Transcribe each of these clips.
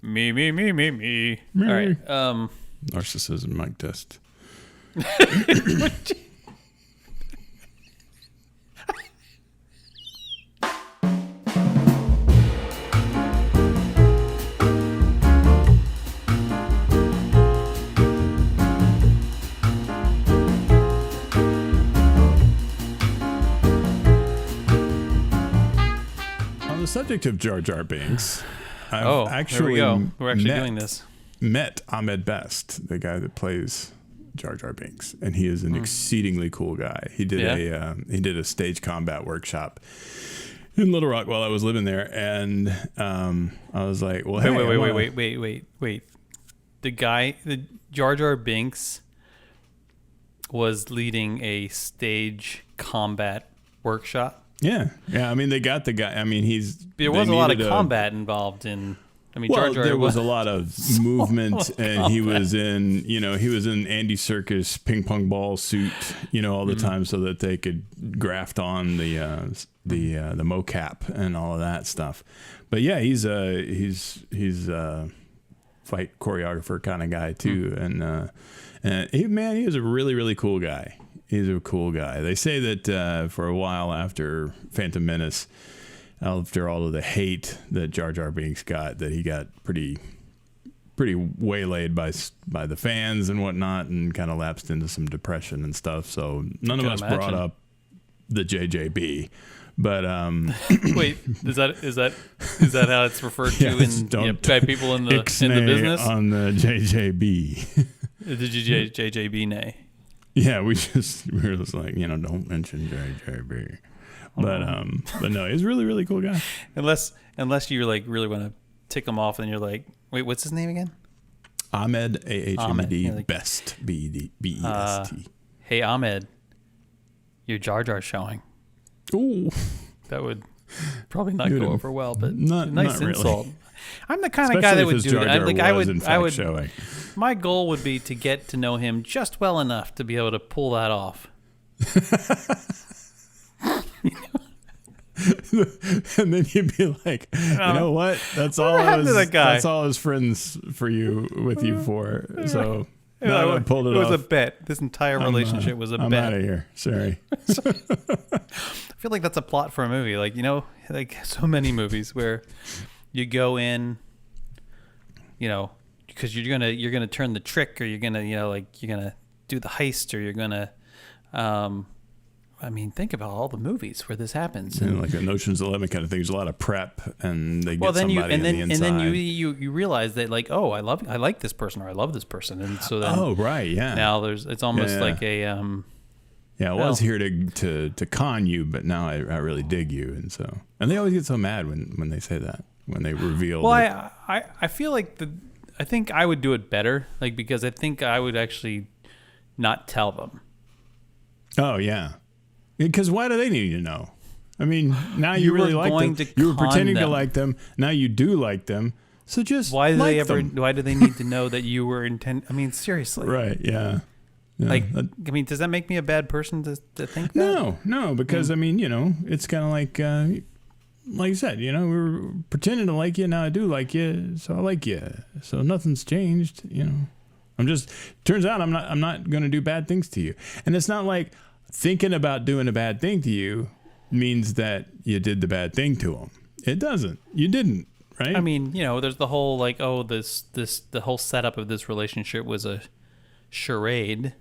Me. All right. Narcissism mic test. On the subject of Jar Jar Binks, I've actually there we go. We're actually doing this. Met Ahmed Best, the guy that plays Jar Jar Binks, and he is an exceedingly cool guy. He did a stage combat workshop in Little Rock while I was living there, and I was like, "Well, wait. The Jar Jar Binks was leading a stage combat workshop." Yeah. I mean, they got the guy. I mean, there was a lot of combat involved in. I mean, well, Jar Jar there was a lot of movement, and he was in Andy Serkis ping pong ball suit, all the time, so that they could graft on the mocap and all of that stuff. But yeah, he's a fight choreographer kind of guy too, and he is a really, really cool guy. He's a cool guy. They say that for a while after Phantom Menace, after all of the hate that Jar Jar Binks got, that he got pretty waylaid by the fans and whatnot, and kind of lapsed into some depression and stuff. So none of us brought up the JJB, but wait, is that how it's refered to by people in the business on the JJB? The JJB nay. Yeah, we were just like, don't mention JJB. But no, he's a really, really cool guy. Unless you like really want to tick him off, and you're like, wait, what's his name again? Ahmed, Ahmed, Best, B-E-S-T. Hey, Ahmed, your Jar Jar showing. Ooh. That would probably not go over well, but nice not insult. Really. I'm the kind of guy that would do it. I would. Showing. My goal would be to get to know him just well enough to be able to pull that off. And then you'd be like, you know what? That's all his friends with you for. So I pulled it off. It was a bet. This entire relationship was a bet. I'm out of here. Sorry. I feel like that's a plot for a movie. Like, like so many movies where you go in, because you're gonna turn the trick, or you're gonna you're gonna do the heist, or you're gonna think about all the movies where this happens. And, like an Ocean's 11 kind of thing. There's a lot of prep, and they get somebody on the inside. And then you realize that, like, oh, I like this person, or I love this person, and so then now it's almost like a I was here to con you, but now I really dig you, and they always get so mad when they say that, when they reveal. Well, I feel like I think I would do it better, like, because I think I would actually not tell them. Oh yeah. Because why do they need to know? I mean, now you really like them. You were pretending to like them. Now you do like them. So just why do they need to know that you were seriously. Right, yeah. Like, does that make me a bad person to think that? No, because it's kind of like you said, we were pretending to like you. Now I do like you, so I like you. So nothing's changed, turns out I'm not going to do bad things to you. And it's not like thinking about doing a bad thing to you means that you did the bad thing to them. It doesn't. You didn't, right? There's the whole like, the whole setup of this relationship was a charade.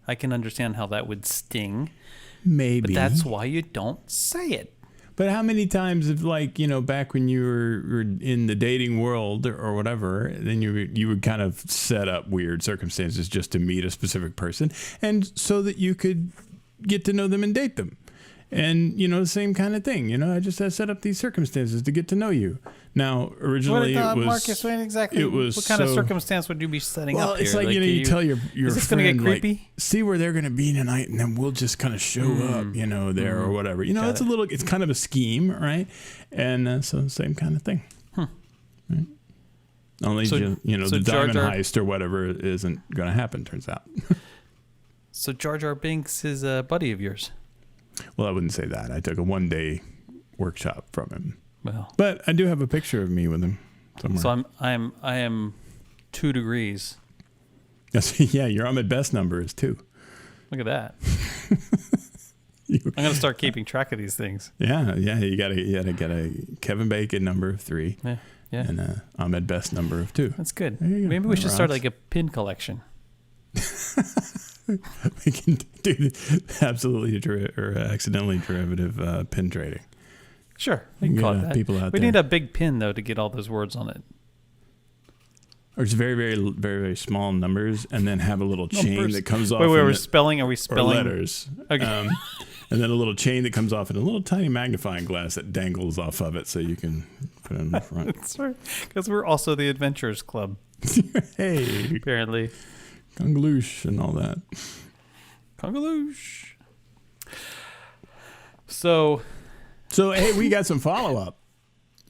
I can understand how that would sting. Maybe. But that's why you don't say it. But how many times, back when you were in the dating world or whatever, then you would kind of set up weird circumstances just to meet a specific person, and so that you could get to know them and date them. And, the same kind of thing. I just set up these circumstances to get to know you. Now, originally Marcus, what kind of circumstance would you be setting up here? Well, it's like, you tell your is this friend, going to get creepy? Like, see where they're going to be tonight, and then we'll just kind of show up, there or whatever. It's kind of a scheme, right? And so same kind of thing. Right? Only, the diamond heist or whatever isn't going to happen, turns out. So Jar Jar Binks is a buddy of yours? Well, I wouldn't say that. I took a one-day workshop from him. Well, but I do have a picture of me with him. somewhere. So I am 2 degrees. Yeah, your Ahmed best number is 2. Look at that. I'm gonna start keeping track of these things. Yeah. You gotta get a Kevin Bacon number of 3. Yeah. And a Ahmed best number of 2. That's good. There you go. Maybe we That should start rocks. like a pin collection. We can do absolutely or accidentally derivative pin trading. Sure, we can You call it get, that. people out We there. need a big pin though to get all those words on it. Or just very, very, very, very small numbers, and then have a little chain Numbers. that comes off. Wait, in are we the- spelling? Are we or spelling letters. Okay. And then a little chain that comes off and a little tiny magnifying glass that dangles off of it so you can put it in the front. That's right, because we're also the Adventurers Club, Hey, apparently. Congaloosh and all that. Congaloosh. So, Hey, we got some follow up.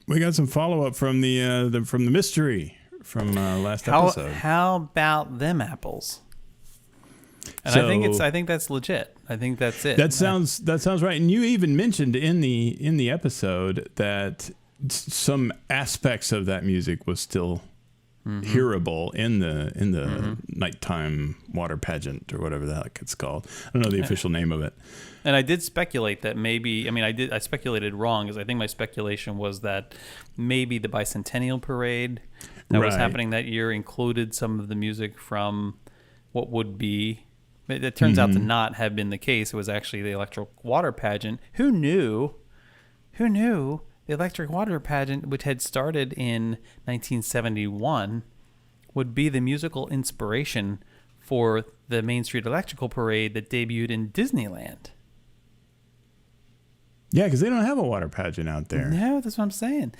We got some follow up from the mystery from last episode. how about them apples? And So- I think that's legit. I think that's it. That sounds right. And you even mentioned in the episode that some aspects of that music was still hearable in the nighttime water pageant or whatever the heck it's called. I don't know the official name of it. And I did speculate that maybe, I speculated wrong, because I think my speculation was that maybe the bicentennial parade that was Right. happening that year included some of the music from what would be, it turns out to not have been the case. It was actually the electric water pageant. Who knew the electric water pageant, which had started in 1971, would be the musical inspiration for the Main Street Electrical Parade that debuted in Disneyland? Yeah, because they don't have a water pageant out there. No, that's what I'm saying.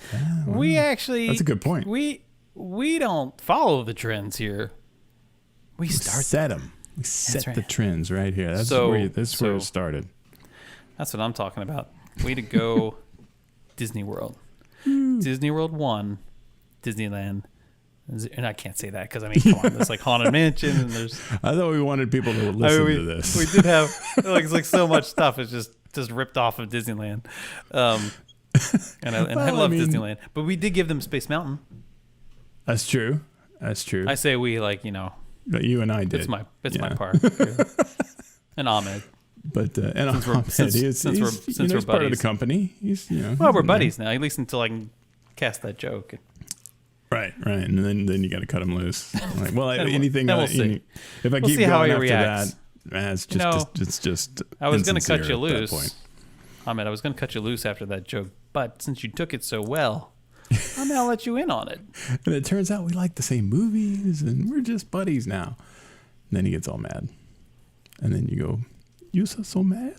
well, We actually... that's a good point. We don't follow the trends here. We start... Set them. We set right. the trends right here. That's So- where where so- it started. That's what I'm talking about. Way to go, Disney World. Disney World 1, Disneyland. And I can't say that because, come on, there's like Haunted Mansion and there's... I thought we wanted people to listen to this. We did have... it's like so much stuff is just ripped off of Disneyland. And I love Disneyland. But we did give them Space Mountain. That's true. I say we, But you and I did. it's my Yeah. part. And Ahmed. But and Since we're- Ahmed, since- he's since we're- since he's we're part of the buddies. company. He's Well, we're buddies now, at least until I can cast that joke. Right, and then you got to cut him loose. Like, well, Then we'll- anything. then we'll see. If I We'll keep see how going he after reacts. that, it's You know, just. I was going to cut insincere you at that loose. point. Ahmed, I was going to cut you loose after that joke, but since you took it so well, I'm going to let you in on it. And it turns out we like the same movies, and we're just buddies now. And then he gets all mad, and then you go, "You so mad?"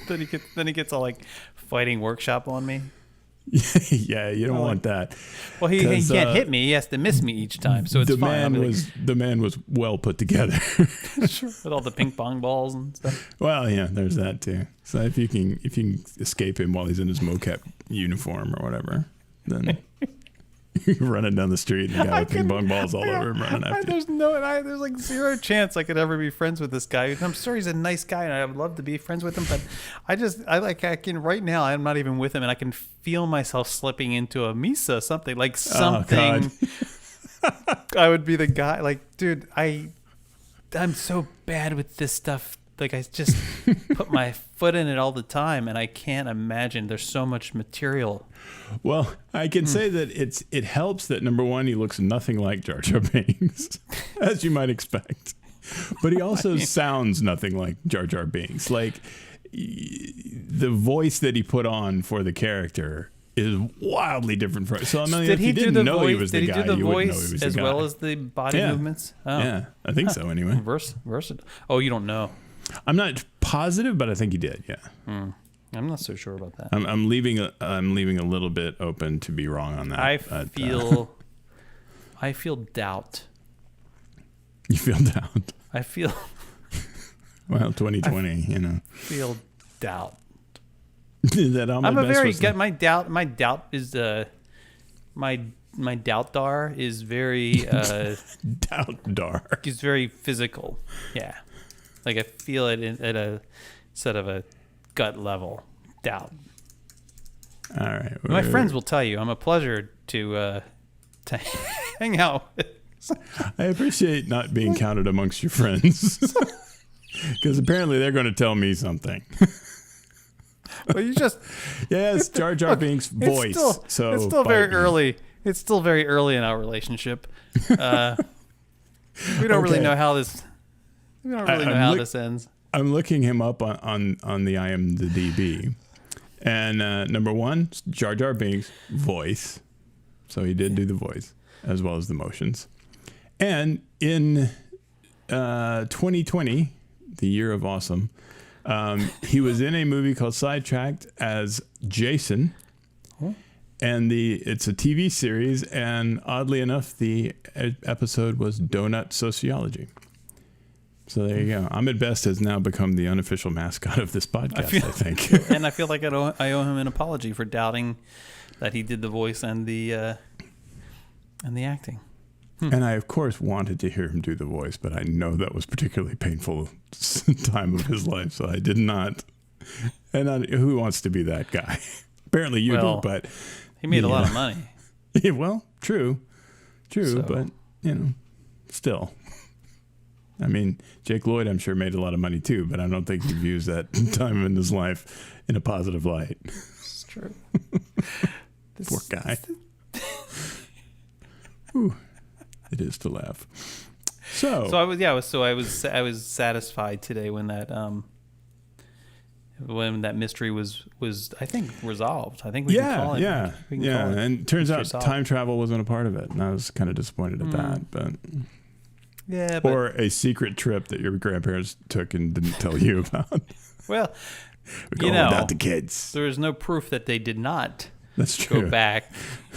Then he gets all like fighting workshop on me. Yeah, you don't want that. Well, he 'Cause, can't hit me. He has to miss me each time, so it's the fine. man was well put together. With all the ping pong balls and stuff. Well, yeah, there's that too. So if you can escape him while he's in his mocap uniform or whatever, then you're running down the street and the guy with ping pong balls all over him running after you. There's like zero chance I could ever be friends with this guy. I'm sure he's a nice guy and I would love to be friends with him, but I can right now. I'm not even with him, and I can feel myself slipping into a Misa something. God. I would be the guy. Like, dude, I'm so bad with this stuff. Like, I just put my foot in it all the time, and I can't imagine. There's so much material. Well, I can say that it helps that number one, he looks nothing like Jar Jar Binks, as you might expect, but he also sounds nothing like Jar Jar Binks. Like the voice that he put on for the character is wildly different from. So I mean, if you didn't know he was the guy, you wouldn't know he was the guy. as well as the body movements? Oh. Yeah, I think so. Anyway, Versatile. Oh, you don't know. I'm not positive, but I think he did. Yeah. I'm not so sure about that. I'm leaving a little bit open to be wrong on that. I but, feel doubt. You feel down. I feel Well, 2020, feel doubt. that I'm a very good. My doubt is my doubtar is very doubt dark. is very physical. Yeah, like I feel it at a sort of a gut level. Doubt. All right. My friends will tell you I'm a pleasure to hang out with. I appreciate not being counted amongst your friends. Because apparently they're going to tell me something. Well, you just... Yes, Jar Jar Binks' voice. It's still very early. It's still very early in our relationship. We don't really know how this... We don't really know how this ends. I'm looking him up on the IMDb. And number one, Jar Jar Binks' voice. So he did do the voice as well as the motions. And in 2020, the year of awesome, he was in a movie called Sidetracked as Jason. And it's a TV series. And oddly enough, the episode was Donut Sociology. So there you go. Ahmed Best has now become the unofficial mascot of this podcast, I think. And I feel like I owe him an apology for doubting that he did the voice and the acting. And I, of course, wanted to hear him do the voice, but I know that was particularly painful time of his life, so I did not. And who wants to be that guy? Apparently you do, but... He made a lot of money. Yeah, well, true, so. But, still... I mean, Jake Lloyd, I'm sure, made a lot of money too, but I don't think he views that time in his life in a positive light. It's true. Poor guy. Ooh, it is to laugh. So I was satisfied today when that mystery was I think resolved. I think we can call it. Yeah. And it turns out time travel wasn't a part of it, and I was kind of disappointed at that, but. Yeah, or a secret trip that your grandparents took and didn't tell you about. Well, we're going without the kids. There is no proof that they did not. That's true. Go back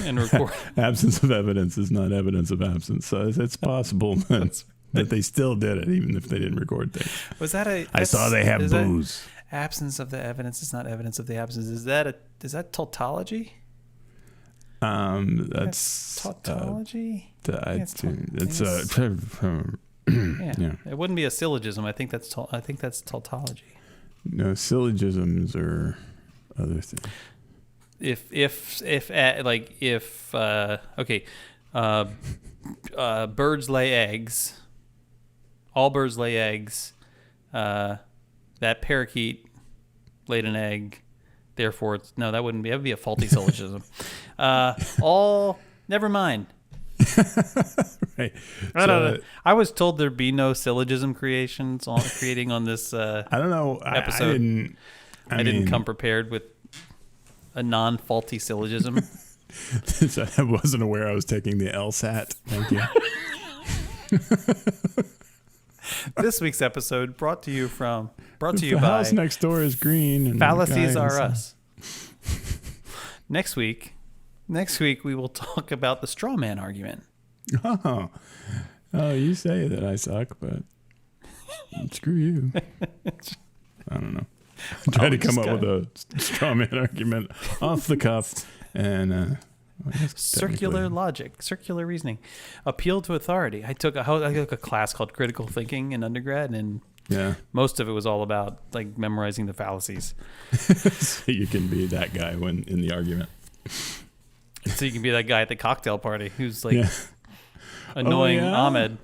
and record. Absence of evidence is not evidence of absence. So it's possible that they still did it, even if they didn't record things. Was that I saw they have booze. Absence of the evidence is not evidence of the absence. Is that tautology? That's tautology. It's yeah. It wouldn't be a syllogism. I think that's tautology. No, syllogisms are other things. Birds lay eggs. All birds lay eggs. That parakeet laid an egg. Therefore, that would be a faulty syllogism. Never mind. Right. I don't know. I was told there'd be no syllogism creating on this. I don't know. Episode. I didn't come prepared with a non-faulty syllogism. I wasn't aware I was taking the LSAT. Thank you. This week's episode brought to you by the house next door is green and fallacies are us. Next week we will talk about the straw man argument. Oh, you say that I suck, but screw you. I don't know. I tried to come up with a straw man argument off the cuff, and circular logic, circular reasoning, appeal to authority. I took a class called critical thinking in undergrad, and most of it was all about like memorizing the fallacies. So you can be that guy when in the argument. So you can be that guy at the cocktail party who's like annoying Ahmed.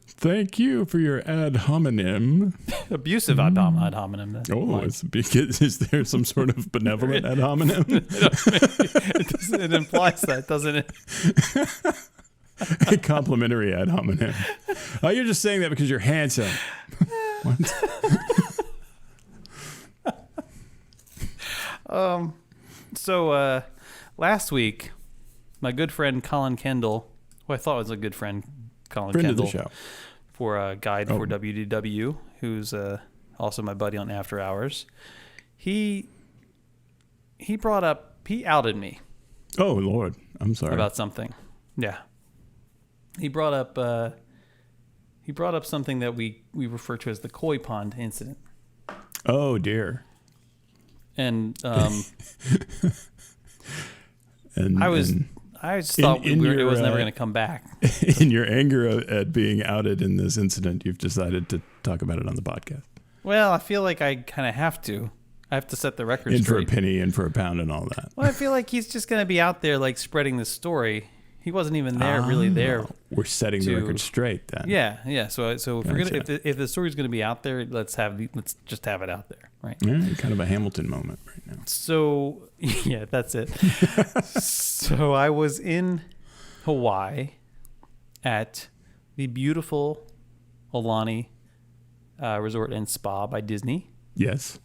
Thank you for your ad hominem. Abusive ad hominem. Is there some sort of benevolent ad hominem? It implies that, doesn't it? A complimentary ad hominem. Oh, you're just saying that because you're handsome. What? So last week, my good friend Colin Kendall, who I thought was a good friend, Colin Kendall, of the show. For a guide for WDW, who's also my buddy on After Hours, he outed me. Oh Lord, I'm sorry about something. Yeah, he brought up something that we refer to as the koi pond incident. Oh dear. And I just thought it was never going to come back. In your anger at being outed in this incident, you've decided to talk about it on the podcast. Well, I feel like I kind of have to. I have to set the record in straight. for a penny, in for a pound, and all that. Well, I feel like he's just going to be out there like spreading the story. He wasn't even there, really there. We're setting the record straight then. Yeah. So if we're gonna, if the story's going to be out there, let's just have it out there, right? Yeah, kind of a Hamilton moment right now. So yeah, that's it. So I was in Hawaii at the beautiful Aulani Resort and Spa by Disney. Yes.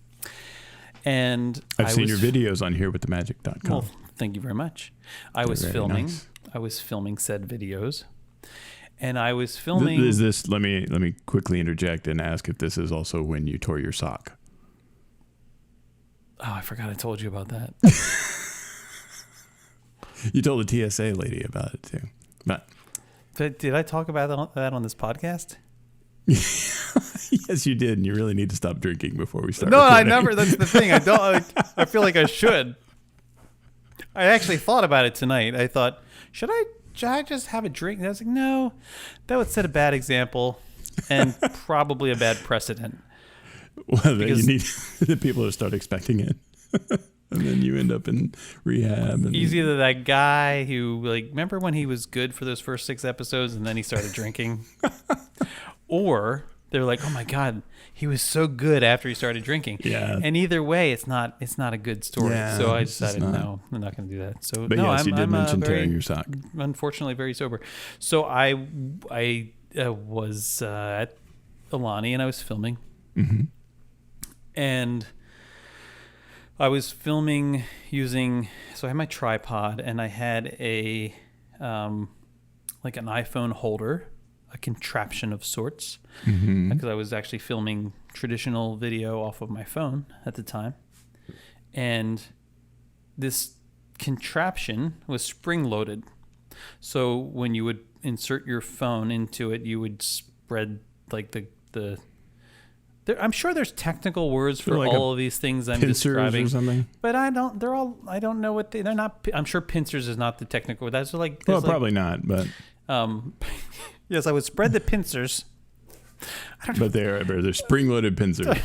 And I've seen your videos on herewiththemagic.com. Well, thank you very much. I was filming said videos, and I was filming. Is this? Let me quickly interject and ask if this is also when you tore your sock. Oh, I forgot I told you about that. You told the TSA lady about it too. But did I talk about that on this podcast? Yes, you did, and you really need to stop drinking before we start. No, recording. I never. That's the thing. I don't. I feel like I should. I actually thought about it tonight. I thought, should I just have a drink? And I was like, no, that would set a bad example and probably a bad precedent. Well, then you need the people to start expecting it. And then you end up in rehab. And he's either that guy who, like, remember when he was good for those first 6 episodes and then he started drinking? Or they're like, oh my God, he was so good after he started drinking. Yeah. And either way, it's not a good story. Yeah, so I decided, no, I'm not going to do that. So, but no, yes, you did mention tearing your sock. Unfortunately, very sober. So I was at Aulani and I was filming. Mm-hmm. And I was filming using, so I had my tripod and I had a, like an iPhone holder, a contraption of sorts, because I was actually filming traditional video off of my phone at the time. And this contraption was spring loaded. So when you would insert your phone into it, you would spread like the I'm sure there's technical words for like all of these things I'm describing, or something. But I don't know what they're not. I'm sure pincers is not the technical word. That's like, well, probably not, but yes, I would spread the pincers. But they're spring-loaded pincers.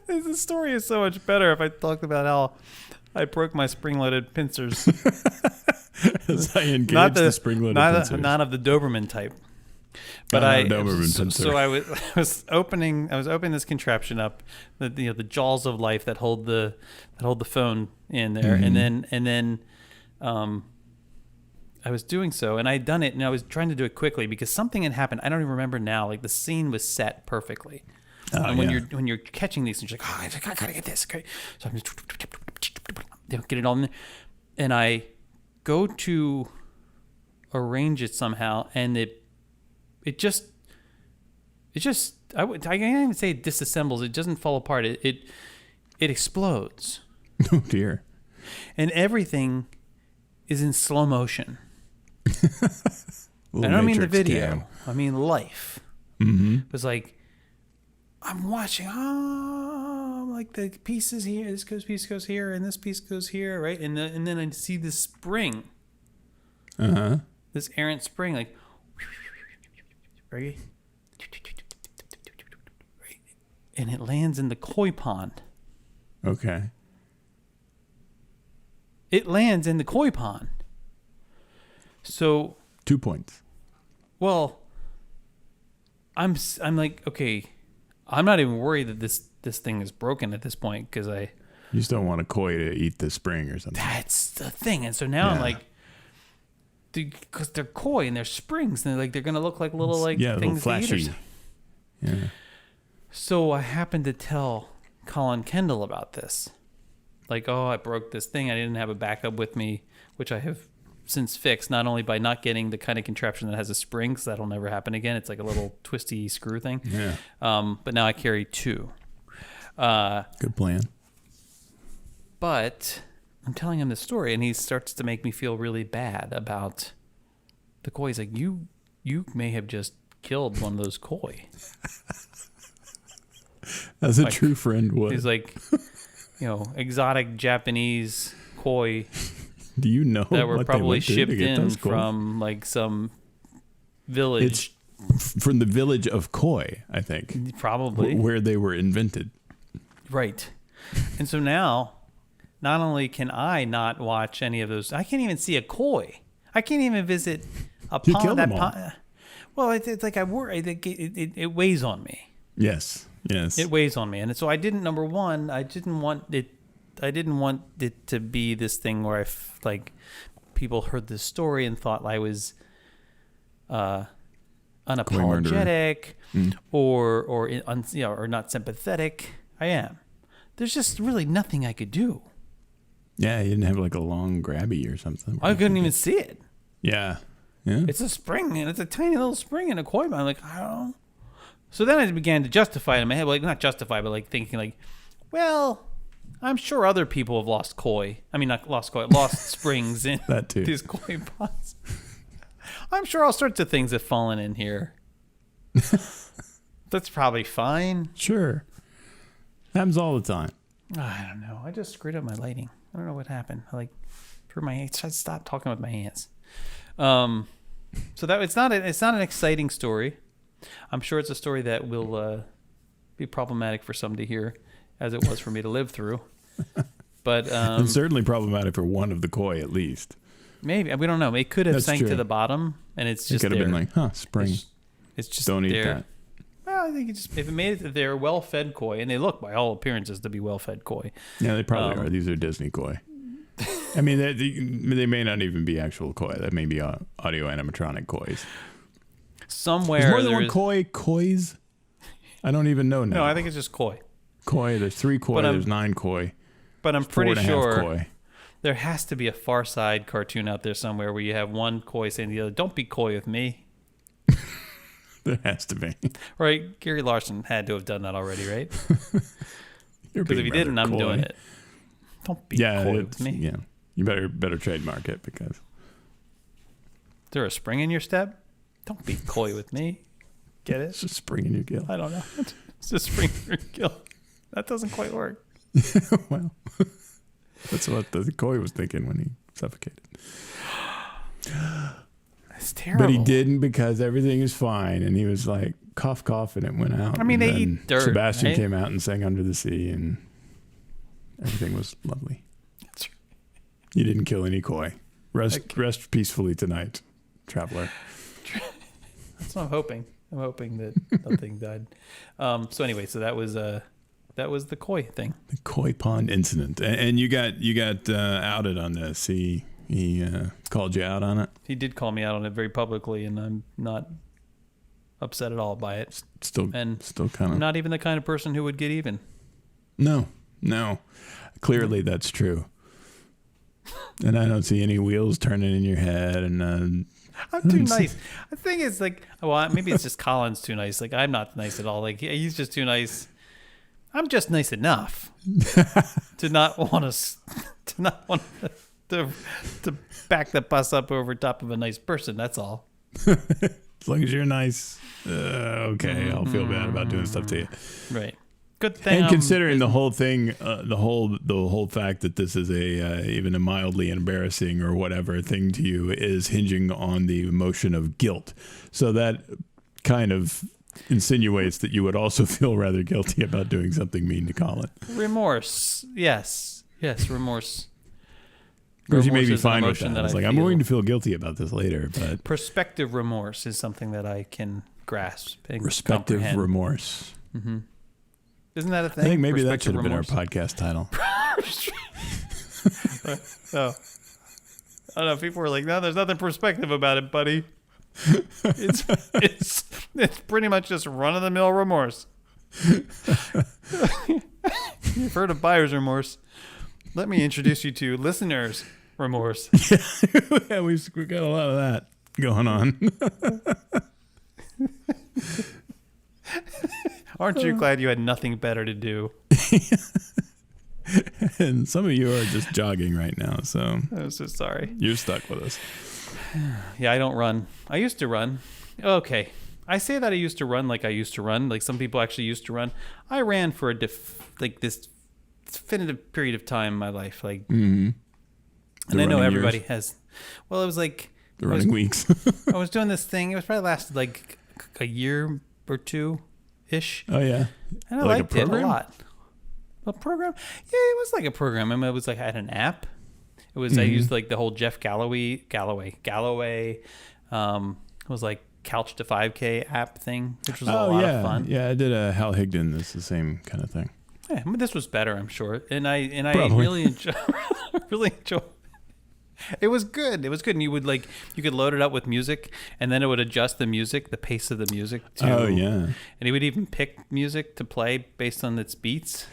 The story is so much better if I talked about how I broke my spring-loaded pincers. As I engaged the spring-loaded pincers. Not of the Doberman type. But I was opening this contraption up, the jaws of life that hold the phone in there, and then I was doing so, and I had done it, and I was trying to do it quickly because something had happened. I don't even remember now. Like the scene was set perfectly, and when you're catching these things, you're like, oh, I gotta get this. Okay, so I'm just get it all in there, and I go to arrange it somehow, and it just I can't even say it disassembles. It doesn't fall apart. It explodes. Oh dear! And everything is in slow motion. I don't mean the video. Cam. I mean life. Mm-hmm. It was like I'm watching. Like the pieces here. This piece goes here, and this piece goes here, right? And then I see this spring. This errant spring, like. Right? And it lands in the koi pond. Okay. It lands in the koi pond. So 2 points. Well, I'm like, okay, I'm not even worried that this thing is broken at this point because you just don't want a koi to eat the spring or something. That's the thing, and so now I'm like. Because they're koi and they're springs and they're gonna look like little things little flashy. Yeah. So I happened to tell Colin Kendall about this. Like, oh, I broke this thing. I didn't have a backup with me, which I have since fixed. Not only by not getting the kind of contraption that has a spring, because that'll never happen again. It's like a little twisty screw thing. Yeah. But now I carry 2. Good plan. But I'm telling him this story, and he starts to make me feel really bad about the koi. He's like, you may have just killed one of those koi. As a true friend would. He's like, exotic Japanese koi. Do you know that were what probably they went shipped to get in those koi? from like some village from the village of Koi, I think. Probably. Where they were invented. Right. And so now, not only can I not watch any of those, I can't even see a koi. I can't even visit a You pond. killed them all. Well, it's like I worry. It weighs on me. Yes. It weighs on me, and so I didn't. Number one, I didn't want it to be this thing where people heard this story and thought I was unapologetic or not sympathetic. I am. There's just really nothing I could do. Yeah, you didn't have like a long grabby or something. I couldn't even see it. Yeah. Yeah. It's a spring, and it's a tiny little spring in a koi pond. I'm like, I don't know. So then I began to justify it in my head. Like, not justify, but like thinking like, well, I'm sure other people have lost koi. I mean, not lost koi, lost springs in That too. these koi ponds. I'm sure all sorts of things have fallen in here. That's probably fine. Sure. Happens all the time. I don't know. I just screwed up my lighting. I don't know what happened. I threw my hands. I stopped talking with my hands. So that it's not an exciting story. I'm sure it's a story that will be problematic for some to hear, as it was for me to live through. But and certainly problematic for one of the koi, at least. Maybe we don't know. It could have That's sank true. to the bottom, and it's just It could have there. been like, spring. It's just don't eat there. that. Well, I think if it made it, they're well-fed koi, and they look by all appearances to be well-fed koi. Yeah, they probably are. These are Disney koi. I mean, they may not even be actual koi. That may be audio animatronic kois. Somewhere There's more than one kois. I don't even know now. No, I think it's just koi. Koi. There's 3 koi. There's 9 koi. But I'm There's pretty 4.5 sure koi. there has to be a Far Side cartoon out there somewhere where you have one koi saying to the other, "Don't be koi with me." There has to be. Right? Gary Larson had to have done that already, right? You're Because if being he rather didn't, I'm coy. doing it. Don't be koi with me. Yeah, you better trademark it because Is there a spring in your step? Don't be koi with me. Get it? it's just spring in your gill. I don't know. It's just spring in your gill. That doesn't quite work. Well, that's what the koi was thinking when he suffocated. It's terrible. But he didn't because everything is fine, and he was like cough cough, and it went out. I mean, and they then eat dirt, Sebastian right? came out and sang "Under the Sea," and everything was lovely. That's right. You didn't kill any koi. Rest peacefully tonight, traveler. That's what I'm hoping. I'm hoping that nothing died. So anyway, so that was the koi thing. The koi pond incident, and you got outed on this. He called you out on it. He did call me out on it very publicly, and I'm not upset at all by it. Still kind I'm of not even the kind of person who would get even. No. Clearly, that's true. And I don't see any wheels turning in your head. And I'm too nice. The thing is, like, well, maybe it's just Colin's too nice. Like, I'm not nice at all. Like, he's just too nice. I'm just nice enough to not want to back the bus up over top of a nice person. That's all. as long as you're nice, okay, I'll feel bad about doing stuff to you. Right. Good thing. And considering the whole thing, the whole fact that this is even a mildly embarrassing or whatever thing to you is hinging on the emotion of guilt. So that kind of insinuates that you would also feel rather guilty about doing something mean to Colin. Remorse. Yes, remorse. Because you may Remorse be is an fine with emotion that. It's I like, I'm feel. going to feel guilty about this later, but Prospective remorse is something that I can grasp and respective comprehend. remorse. Mm-hmm. Isn't that a thing? I think maybe that should Prospective have been our remorse? podcast title. Oh. I don't know. People were like, no, there's nothing perspective about it, buddy. It's pretty much just run-of-the-mill remorse. You've heard of buyer's remorse. Let me introduce you to listener's remorse. Yeah, we've got a lot of that going on. Aren't you glad you had nothing better to do? And some of you are just jogging right now, so I'm so sorry. you're stuck with us. Yeah, I don't run. I used to run. Okay. I say that I used to run like I used to run. Like some people actually used to run. I ran for this definitive period of time in my life. Like, and I know everybody has. Well, it was like The running weeks. I was doing this thing. It was probably lasted like a a year or two ish. Oh yeah, And I liked it a lot. A program? Yeah, it was like a program. I mean, it was like I had an app. It was I used like the whole Jeff Galloway. It was like Couch to 5K app thing, which was a lot of fun. Yeah, I did a Hal Higdon. It's the same kind of thing. Yeah, I mean, this was better, I'm sure. And I Probably. really enjoy. It was good. It was good, and you could load it up with music, and then it would adjust the music, the pace of the music. And he would even pick music to play based on its beats.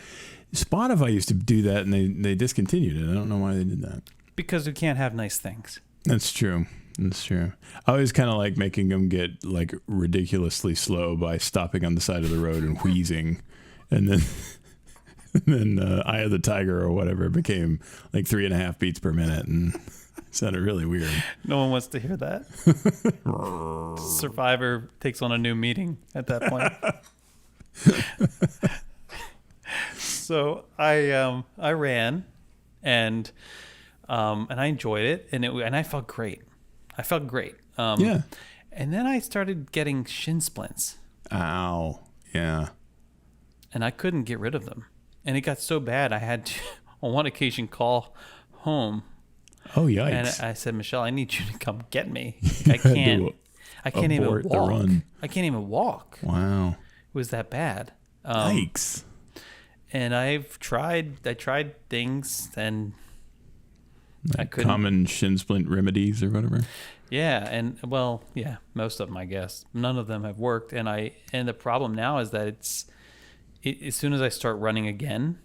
Spotify used to do that, and they discontinued it. I don't know why they did that. Because we can't have nice things. That's true. I always kind of like making them get like ridiculously slow by stopping on the side of the road and wheezing, and then Eye of the Tiger or whatever became like 3.5 beats per minute, and it sounded really weird. No one wants to hear that. Survivor takes on a new meaning at that point. So I ran, and I enjoyed it, and I felt great. And then I started getting shin splints. Ow. Yeah. And I couldn't get rid of them. And it got so bad I had to, on one occasion, call home. Oh, yikes. And I said, Michelle, I need you to come get me. I can't even walk. I can't even walk. Wow. It was that bad. Yikes. And I tried things, and like I couldn't. Common shin splint remedies or whatever. Yeah, and most of them, I guess. None of them have worked, and the problem now is that as soon as I start running again,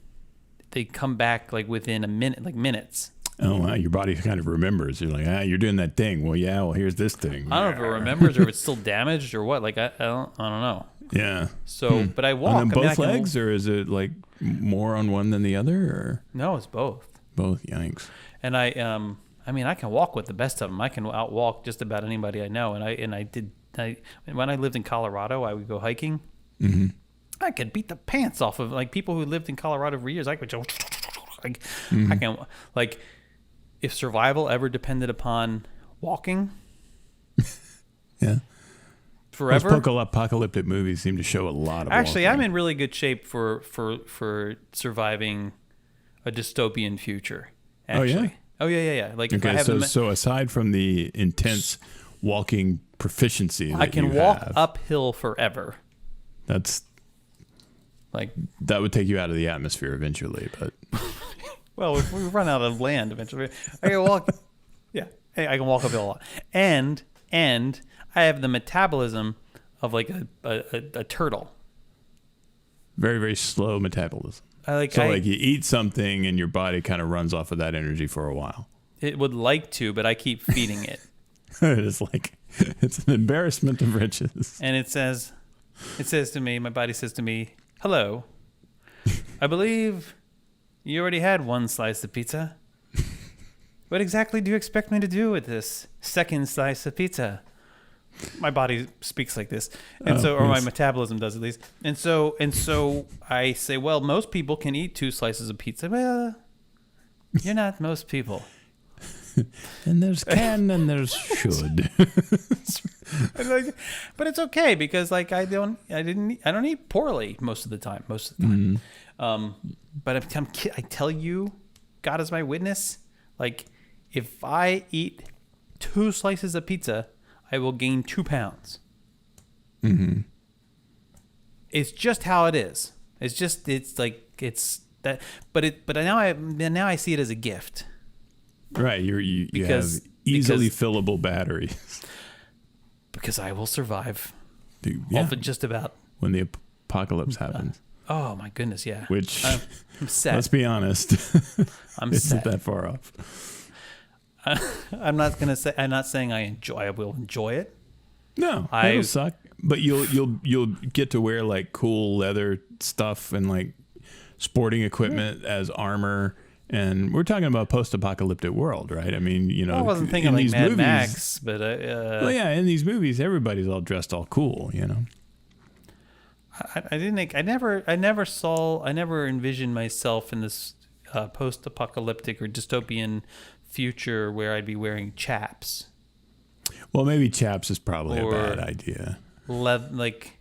they come back like within a minute, like minutes. Oh wow, your body kind of remembers. You're like, you're doing that thing. Well, here's this thing. I don't know if it remembers or if it's still damaged or what. Like I don't know. Yeah. So, but I walk. On both legs, or is it like more on one than the other? Or no, it's both. Both. Yikes. And I can walk with the best of them. I can outwalk just about anybody I know. When I lived in Colorado, I would go hiking. Mm-hmm. I could beat the pants off of like people who lived in Colorado for years. I could just like I can like if survival ever depended upon walking. Yeah. Forever. Those apocalyptic movies seem to show a lot of Actually, walking. I'm in really good shape for surviving a dystopian future. Actually. Oh yeah. Like okay, if I have so aside from the intense walking proficiency that I can you walk have, uphill forever. That would take you out of the atmosphere eventually, but well, we run out of land eventually. I can walk. Yeah, I can walk uphill a lot, and I have the metabolism of like a turtle. Very, very slow metabolism. You eat something and your body kind of runs off of that energy for a while. It would like to, but I keep feeding it. It's an embarrassment of riches. And it says to me, my body says to me, "Hello, I believe you already had one slice of pizza. What exactly do you expect me to do with this second slice of pizza?" My body speaks like this, and or my metabolism does at least. And so I say, well, most people can eat 2 slices of pizza. Well, you're not most people. And there's can and there's should. But it's okay because like I don't eat poorly most of the time. But I tell you, God is my witness. Like if I eat 2 slices of pizza, I will gain 2 pounds. Mm-hmm. It's just how it is. It's that. But now I see it as a gift. Right, you have easily fillable batteries. Because I will survive. Dude, Just about. When the apocalypse happens. Oh my goodness, yeah. Which, I'm set. Let's be honest, it's not that far off. I'm not saying I will enjoy it. No, it'll suck. But you'll get to wear like cool leather stuff and like sporting equipment as armor. And we're talking about post-apocalyptic world, right? I mean, I wasn't thinking like Mad Max, but well, yeah, in these movies, everybody's all dressed all cool, I never envisioned myself in this post-apocalyptic or dystopian future where I'd be wearing chaps. Well, maybe chaps is probably a bad idea. like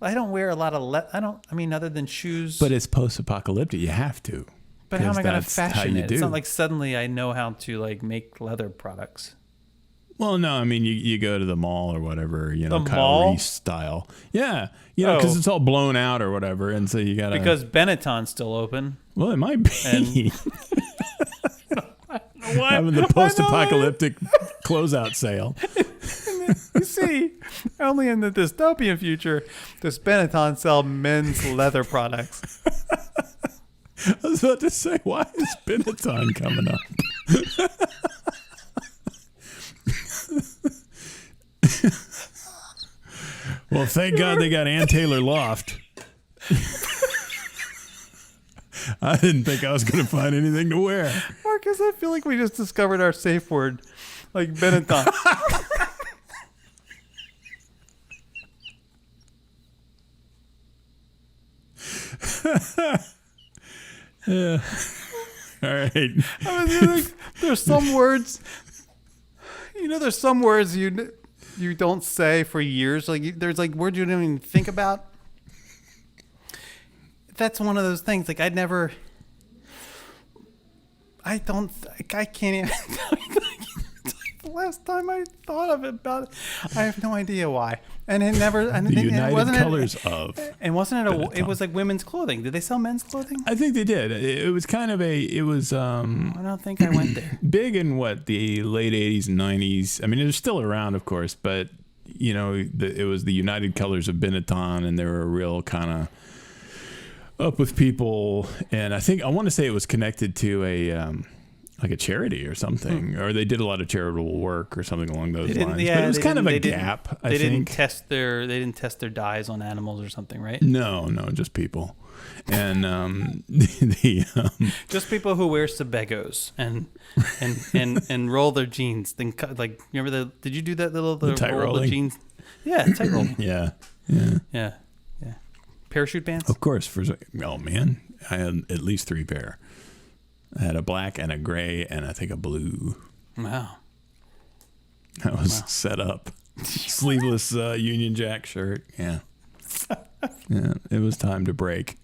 I don't wear a lot of I mean, other than shoes. But it's post-apocalyptic. You have to. But how am I going to That's how fashion you it? do. It's not like suddenly I know how to like make leather products. Well, no, I mean, you go to the mall or whatever, you know, The Kyle mall? Reese style. Yeah. You know, because it's all blown out or whatever. And so you got to. Because Benetton's still open. Well, it might be. And- What? Having the post-apocalyptic closeout sale. You see, only in the dystopian future does Benetton sell men's leather products. I was about to say, why is Benetton coming up? Well, thank God they got Ann Taylor Loft. I didn't think I was going to find anything to wear. Marcus, I feel like we just discovered our safe word, like Benetton. Yeah. All right. I mean, like, there's some words, there's some words you don't say for years. Like there's like words you don't even think about. That's one of those things. Like I can't even. The last time I thought of it about it, I have no idea why. And it never. And The it United wasn't Colors of. And wasn't it Benetton. It was like women's clothing. Did they sell men's clothing? I think they did. It was kind of I don't think I went there. big in the late 80s and 90s. I mean, it was still around, of course, but it was the United Colors of Benetton, and they were a real kind of up with people. And I want to say it was connected to like a charity or something, or they did a lot of charitable work or something along those lines. Yeah, but it was kind of a gap. They didn't test their dyes on animals or something, right? No, just people, and just people who wear Sebegos and roll their jeans. Then like remember did you do that little tight roll rolling? the jeans? Yeah, tight rolling. yeah. Parachute pants. Of course. Oh man, I had at least 3 pair. I had a black and a gray and I think a blue. Wow. That was set up. Sleeveless Union Jack shirt. Yeah. Yeah. It was time to break.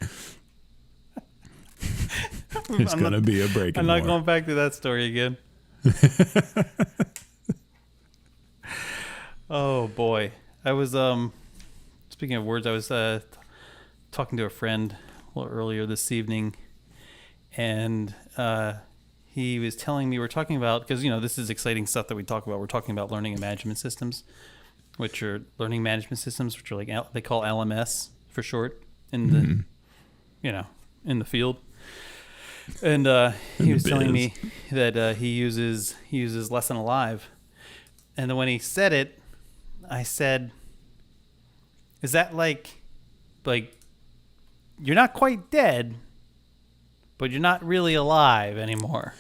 There's going to be a break. I'm not going back to that story again. Oh boy. I was speaking of words, I was talking to a friend a little earlier this evening, and he was telling me, we're talking about, because this is exciting stuff that we talk about. We're talking about learning management systems, which are like they call LMS for short in the in the field. And he was telling me that he uses Less Than Alive, and then when he said it, I said, "Is that like you're not quite dead, but you're not really alive anymore?"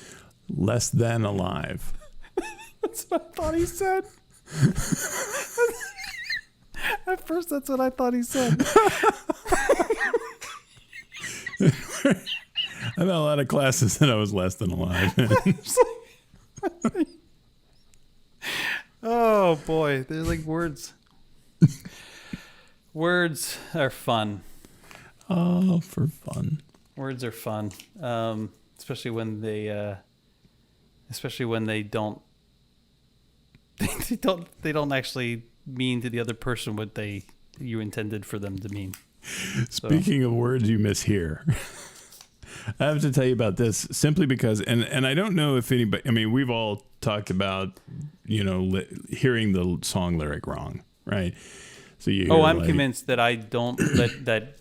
Less than alive. That's what I thought he said. At first, that's what I thought he said. I've had a lot of classes that I was less than alive. Oh boy, they're like words. Words are fun. Oh, for fun. Words are fun, especially when they don't they don't actually mean to the other person what you intended for them to mean. Speaking of words you mishear, I have to tell you about this simply because, and I don't know if anybody, I mean, we've all talked about, hearing the song lyric wrong, right? So I'm convinced that I don't, that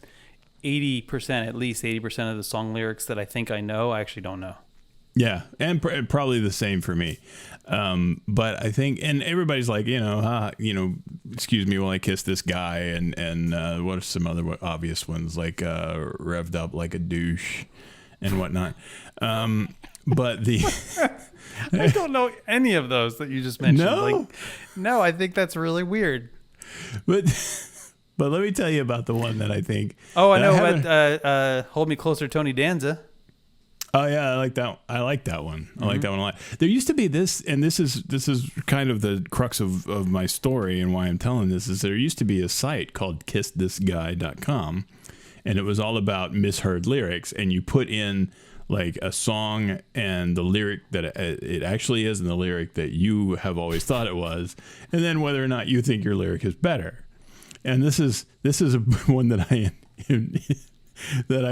80%, at least 80% of the song lyrics that I think I know, I actually don't know. Yeah, and probably the same for me. But I think, and everybody's like, excuse me while I kiss this guy, and what are some other obvious ones, like revved up like a douche and whatnot. But I don't know any of those that you just mentioned. No? No, I think that's really weird. But let me tell you about the one that I think. Oh, I know. Hold Me Closer, Tony Danza. Oh yeah, I like that. I like that one. I like that one a lot. There used to be this, and this is kind of the crux of my story and why I'm telling this is there used to be a site called kissthisguy.com, and it was all about misheard lyrics, and you put in like a song and the lyric that it actually is and the lyric that you have always thought it was, and then whether or not you think your lyric is better. And this is one that I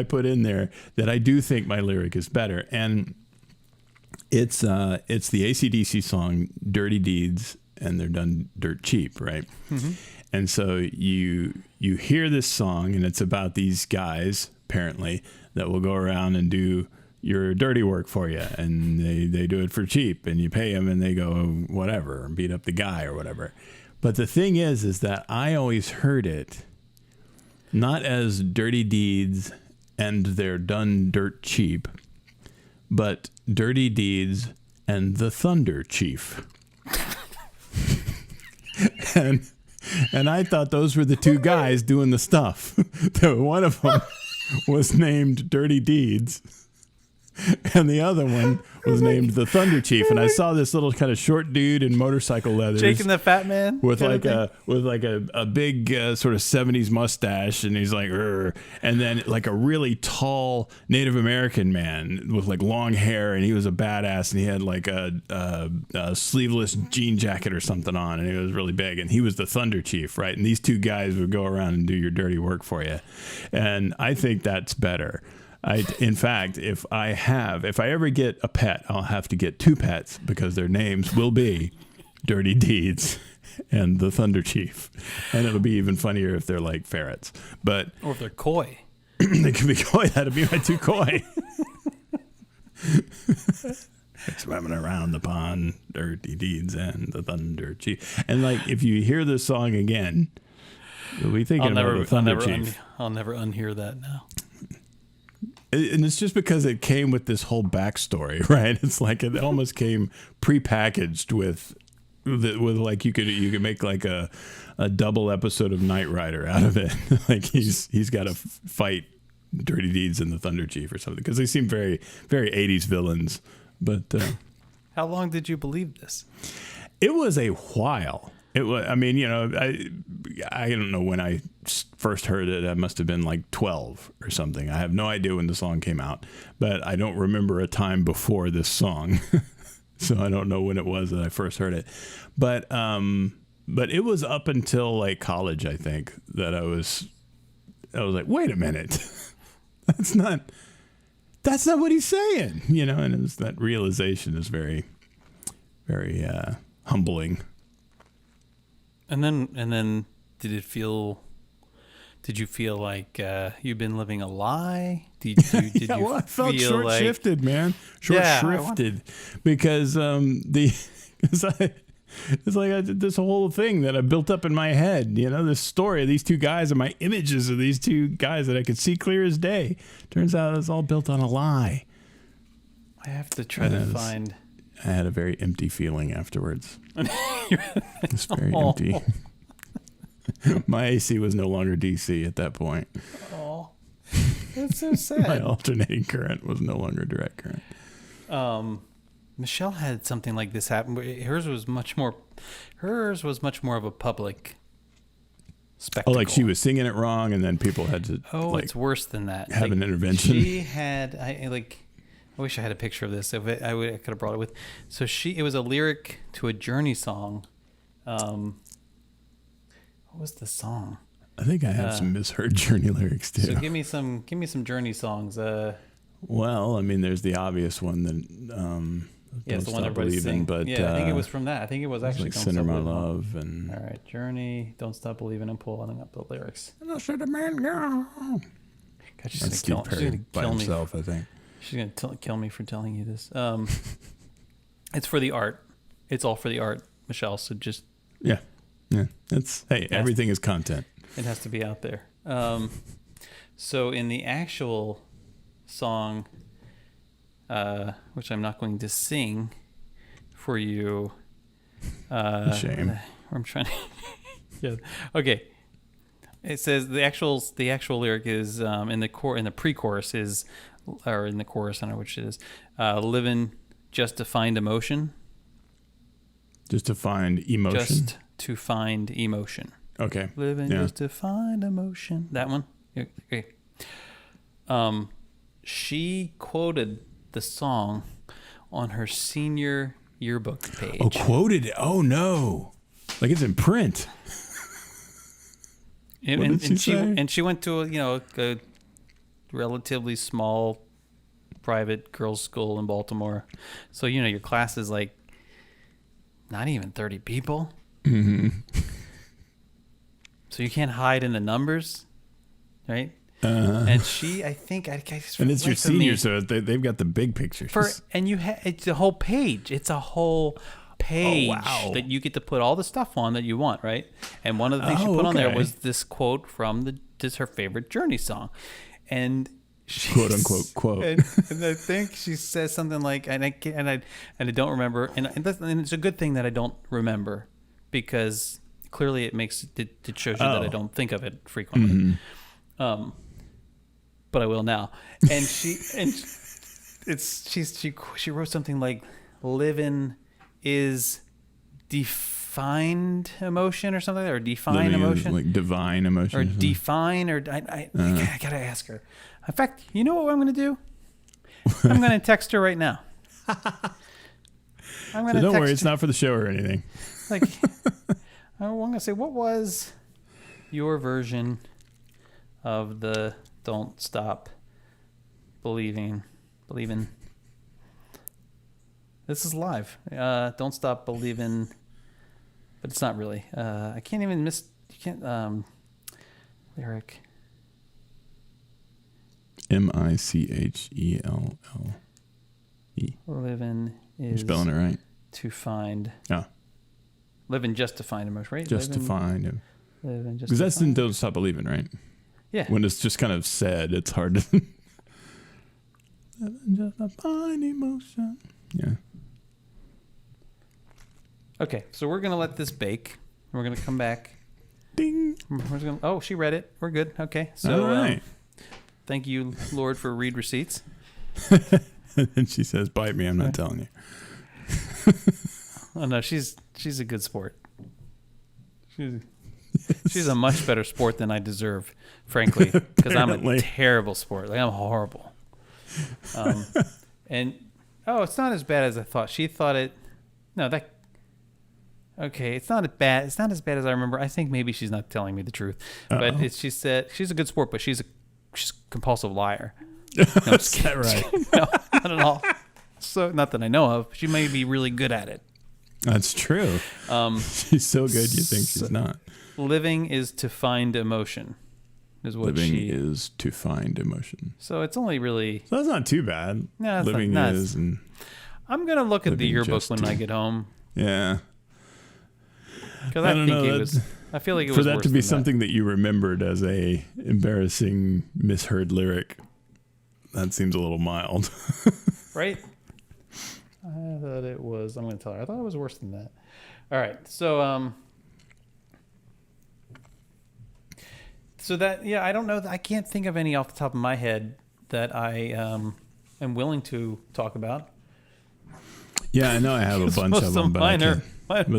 put in there that I do think my lyric is better, and it's the AC/DC song "Dirty Deeds," and they're done dirt cheap, right? Mm-hmm. And so you hear this song, and it's about these guys apparently that will go around and do your dirty work for you, and they do it for cheap, and you pay them, and they go whatever, beat up the guy or whatever. But the thing is that I always heard it not as dirty deeds and they're done dirt cheap, but dirty deeds and the Thunder Chief. and I thought those were the two guys doing the stuff. One of them was named Dirty Deeds, and the other one was named the Thunder Chief. And I saw this little kind of short dude in motorcycle leathers, Jake and the Fat Man, with like a big sort of 70s mustache, and he's like, "Rrr," and then like a really tall Native American man with like long hair, and he was a badass, and he had like a sleeveless jean jacket or something on, and he was really big, and he was the Thunder Chief, right? And these two guys would go around and do your dirty work for you, and I think that's better. In fact, if I ever get a pet, I'll have to get two pets because their names will be Dirty Deeds and the Thunder Chief. And it'll be even funnier if they're like ferrets. Or if they're koi. They can be koi. That'll be my two koi. Swimming around the pond, Dirty Deeds and the Thunder Chief. And like, if you hear this song again, you'll be thinking about the Thunder Chief. I'll never unhear that now. And it's just because it came with this whole backstory, right? It's like it almost came prepackaged with like you could make like a double episode of Knight Rider out of it. Like he's got to fight Dirty Deeds and the Thunder Chief or something, because they seem very, very 80s villains. But how long did you believe this? It was a while. It was. I mean, I don't know when I first heard it. I must have been like 12 or something. I have no idea when the song came out, but I don't remember a time before this song, so I don't know when it was that I first heard it. But it was up until like college, I think, that I was like, wait a minute, that's not what he's saying, And it was that realization is very, very humbling. And then did you feel like you've been living a lie? Did you I felt short-shifted, man. Short-shrifted. Because it's like I did this whole thing that I built up in my head, this story of these two guys and my images of these two guys that I could see clear as day. Turns out it's all built on a lie. I have to try to find... I had a very empty feeling afterwards. It's very empty. My AC was no longer DC at that point. Oh, that's so sad. My alternating current was no longer direct current. Michelle had something like this happen. Hers was much more of a public spectacle. Oh, like she was singing it wrong, and then people had to. Oh, it's worse than that. Have an intervention. She had I wish I had a picture of this. I could have brought it with. So it was a lyric to a Journey song. What was the song? I think I have some misheard Journey lyrics too. So give me some Journey songs. Well, I mean, there's the obvious one that. It's the one everybody's singing. But I think it was from that. I think it was actually like "Center My Love" and. All right, Journey, "Don't Stop Believing," and pulling up the lyrics. And I said, "Man, go." God, she's gonna kill me. Himself, I think. She's gonna kill me for telling you this. It's for the art. It's all for the art, Michelle. So just yeah. Everything is content. It has to be out there. So in the actual song, which I'm not going to sing for you. Shame. I'm trying to. Yeah. Okay. It says the actual lyric is in the pre-chorus is or in the chorus, I don't know which it is. Living just to find emotion. Just to find emotion. Just to find emotion. Okay. Living just to find emotion. That one? Okay. She quoted the song on her senior yearbook page. Oh, quoted it. Oh, no. Like it's in print. And she went to a relatively small private girls' school in Baltimore. So, your class is like not even 30 people. Mm-hmm. So you can't hide in the numbers, right? And she, I think, and it's your senior, so they've got the big pictures. It's a whole page. It's a whole page that you get to put all the stuff on that you want, right? And one of the things she put on there was this quote from her favorite Journey song, and quote unquote quote. And I think she says something like, and I don't remember, and it's a good thing that I don't remember, because clearly it shows you that I don't think of it frequently. Mm-hmm. But I will now. And she wrote something like, living is defined emotion or something, or define emotion, like divine emotion, or define, or I gotta ask her. In fact, you know what I'm gonna do? I'm gonna text her right now. Don't worry, it's not for the show or anything. Like, I'm gonna say, what was your version of the "Don't Stop Believing"? This is live. Don't stop believing, but it's not really. I can't even lyric. MICHELLE. Living is. You're spelling it right. To find. Oh. Living just to find emotion, right? Just to find him. Living just. Because that's in "Don't Stop Believing," right? Yeah. When it's just kind of said, it's hard to. Living just to find emotion. Yeah. Okay, so we're gonna let this bake. We're gonna come back. Ding. She read it. We're good. Okay. So, all right. Thank you, Lord, for read receipts. And she says, "Bite me. I'm not telling you." Oh no, she's a good sport. She's a much better sport than I deserve, frankly, because I'm a terrible sport. Like, I'm horrible. And it's not as bad as I thought. She thought it. No, that. Okay, it's not as bad. It's not as bad as I remember. I think maybe she's not telling me the truth. Uh-oh. But she said she's a good sport, but she's a compulsive liar. No, is that right? No, not at all. So, not that I know of. She may be really good at it. That's true. She's so good you think she's not. Living is to find emotion. Is to find emotion. So it's only really. So that's not too bad. No, living is. And I'm gonna look at the yearbook when I get home. Yeah. Because I feel like it was for that worse to be than something that you remembered as a embarrassing misheard lyric. That seems a little mild. Right? I thought it was. I'm going to tell her. I thought it was worse than that. All right. So I don't know. I can't think of any off the top of my head that I am willing to talk about. Yeah, I know I have a bunch of them, but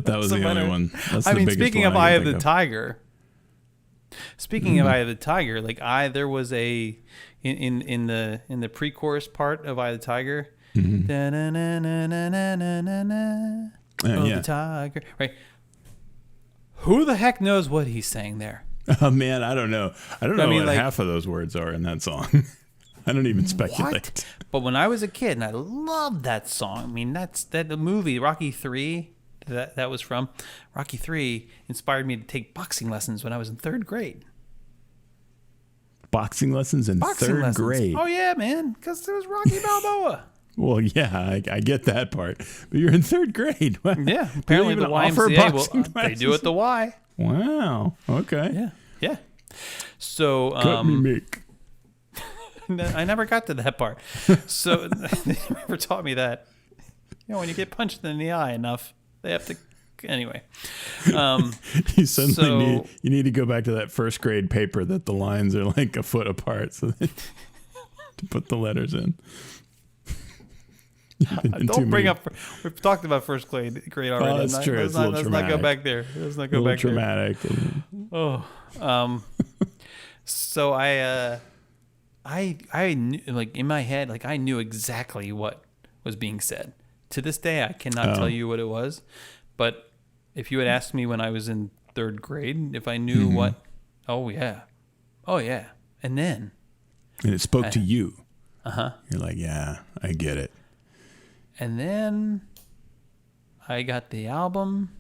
that was the only one. That's the biggest speaking one of Eye of the Tiger. Speaking of Eye of the Tiger, like there was a in the pre-chorus part of Eye of the Tiger. The tiger, right? Who the heck knows what he's saying there? Oh man, I don't know. I don't know what half of those words are in that song. I don't even speculate. What? But when I was a kid, and I loved that song. I mean, the movie Rocky 3 that was from. Rocky 3 inspired me to take boxing lessons when I was in 3rd grade. Boxing lessons in 3rd grade? Oh yeah, man, because there was Rocky Balboa. Well, yeah, I get that part. But you're in 3rd grade. Yeah, apparently the YMCA, they do it the Y. Wow. Okay. Yeah. So cut me, Mick. I never got to that part. So they never taught me that. When you get punched in the eye enough, they have to. Anyway, you suddenly need to go back to that 1st grade paper that the lines are like a foot apart. So to put the letters in. Don't bring up. We've talked about first grade already. Oh, that's true. Let's not go back there. Let's not go back traumatic. there. Oh, so I knew, like in my head, like I knew exactly what was being said. To this day, I cannot tell you what it was. But if you had asked me when I was in third grade, if I knew what, oh yeah, and then, and it spoke to you. Uh-huh. You're like, yeah, I get it. And then I got the album,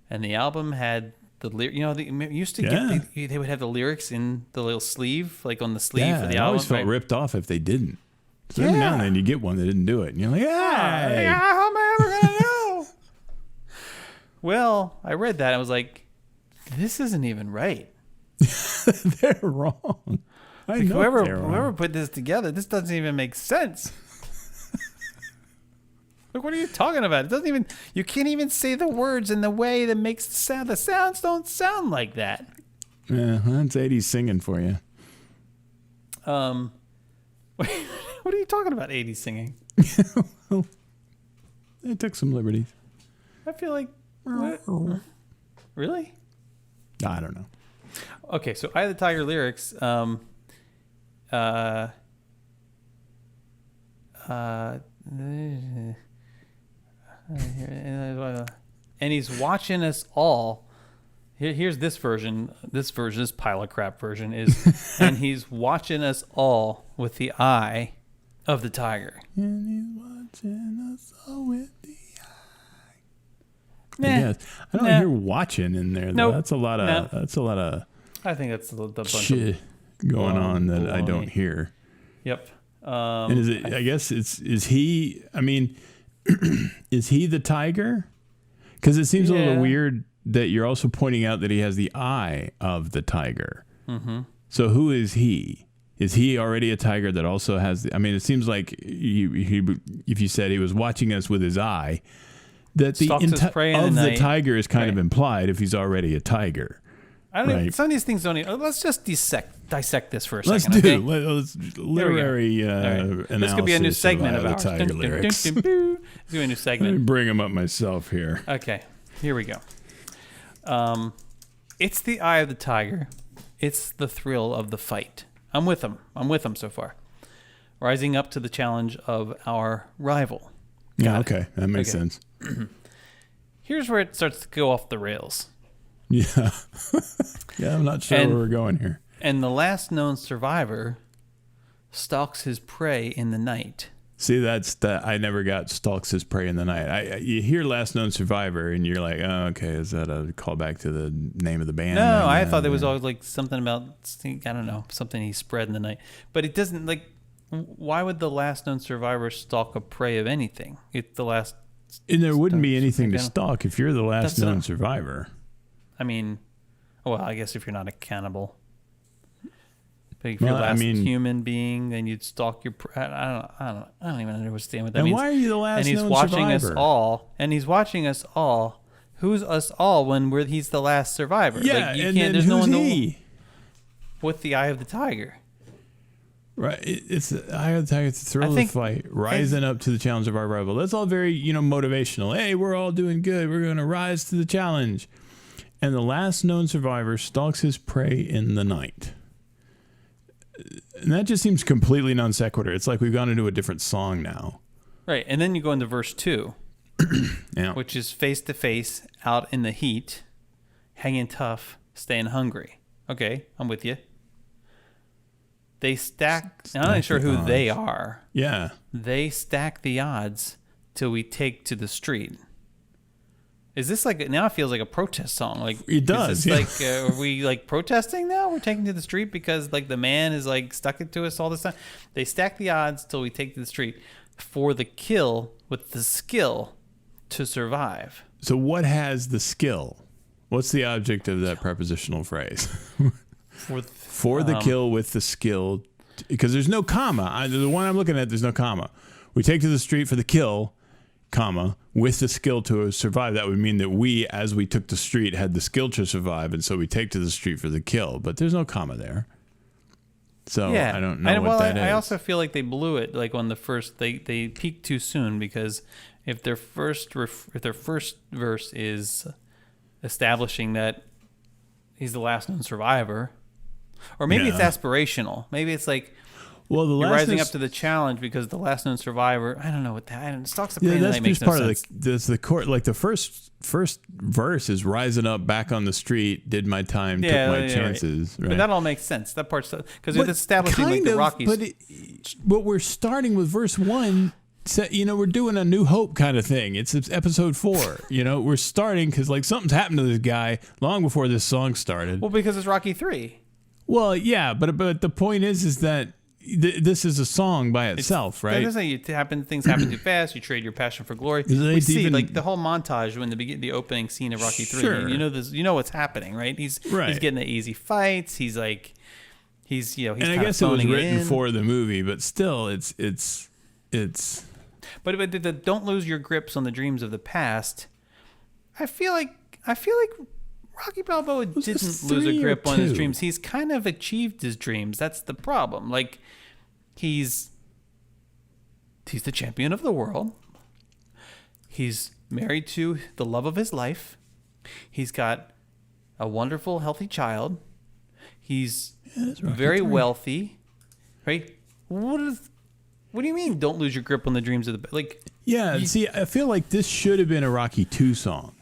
and the album had the lyric. You know, they used to get they would have the lyrics in the little sleeve, like on the sleeve of the album. I always felt ripped off if they didn't. So every now and then you get one that didn't do it, and you're like, hey. How am I ever gonna know? Well, I read that and I was like, this isn't even right. They're wrong. I know whoever put this together, this doesn't even make sense. Like, what are you talking about? It doesn't even. You can't even say the words in the way that makes the sound. The sounds don't sound like that. Yeah, that's 80s singing for you. What are you talking about? 80s singing? Well, they took some liberties. I feel like. What? Really? I don't know. Okay, so Eye of the Tiger lyrics. And he's watching us all. Here's this version. This pile of crap version is, and he's watching us all with the eye of the tiger. And he's watching us all with the eye. Nah, yes. I don't hear watching in there. Though. Nope. That's a lot of. That's a lot of. I think that's the bunch shit going on that baloney. I don't hear. Yep. And is it? I guess is he? I mean, is he the tiger? Because it seems a little weird that you're also pointing out that he has the eye of the tiger. Mm-hmm. So who is he? Is he already a tiger that also has the... I mean, it seems like he if you said he was watching us with his eye, that the the tiger is kind of implied if he's already a tiger. I don't know. Some of these things don't even... Let's just dissect this for a let's second. Do. Okay? Let's literary analysis. This could be a new segment of ours. Tiger lyrics. This could be a new segment. Let me bring them up myself here. Okay, here we go. It's the eye of the tiger. It's the thrill of the fight. I'm with him so far. Rising up to the challenge of our rival. Okay. That makes sense. Here's where it starts to go off the rails. Yeah. Yeah, I'm not sure where we're going here. And the last known survivor stalks his prey in the night. See, that's that. I never got stalks his prey in the night. You hear last known survivor, and you're like, oh, okay, is that a callback to the name of the band? No, I thought there was always like something about, I don't know, something he spread in the night. But it doesn't, like, why would the last known survivor stalk a prey of anything? It's the last. And there wouldn't be anything to stalk if you're the last known survivor. I mean, well, I guess if you're not a cannibal. But if you're the last human being, then you'd stalk your... I don't even understand what that means. And why are you the last known survivor? And he's watching us all. Who's us all when he's the last survivor? Yeah, like, and then who's he? With the eye of the tiger. Right. It's the eye of the tiger. It's the thrill of the fight. Rising up to the challenge of our rival. That's all very, motivational. Hey, we're all doing good. We're going to rise to the challenge. And the last known survivor stalks his prey in the night. And that just seems completely non sequitur. It's like we've gone into a different song now. Right. And then you go into verse 2, which is face to face, out in the heat, hanging tough, staying hungry. Okay, I'm with you. They stack... I'm not sure who they are. Yeah. They stack the odds till we take to the street. Is this like... Now it feels like a protest song. Like it does. Like, are we like protesting now? We're taking to the street because like the man is like stuck it to us all this time. They stack the odds till we take to the street for the kill with the skill to survive. So what has the skill? What's the object of that prepositional phrase? For the kill with the skill, because there's no comma. The one I'm looking at, there's no comma. We take to the street for the kill, comma, with the skill to survive. That would mean that we, as we took the street, had the skill to survive, and so we take to the street for the kill. But there's no comma there. So I don't know what that is. I also feel like they blew it. Like on the first, they peaked too soon, because if their first verse is establishing that he's the last known survivor, or maybe it's aspirational. Maybe it's like, well, you're rising up to the challenge because the last known survivor. I don't know what that. And Stalks the Prey that's makes just part no of sense. that's the court. Like the first verse is rising up back on the street. Did my time, took my chances. Right. But that all makes sense. That part's because it's establishing like the Rockies. But we're starting with verse 1. So, we're doing a New Hope kind of thing. It's episode 4. We're starting because like something's happened to this guy long before this song started. Well, because it's Rocky 3. Well, yeah, but the point is that this is a song by itself, right? Things happen too fast. You trade your passion for glory. We see like the whole montage when the opening scene of Rocky 3. Sure. You know what's happening, right? He's getting the easy fights. He's and I guess it was written for the movie, but still, it's. But the don't lose your grips on the dreams of the past. I feel like Rocky Balboa didn't lose a grip on his dreams. He's kind of achieved his dreams. That's the problem. Like, he's the champion of the world. He's married to the love of his life. He's got a wonderful, healthy child. He's very wealthy, right? What do you mean? Don't lose your grip on the dreams of the like? Yeah, see, I feel like this should have been a Rocky 2 song.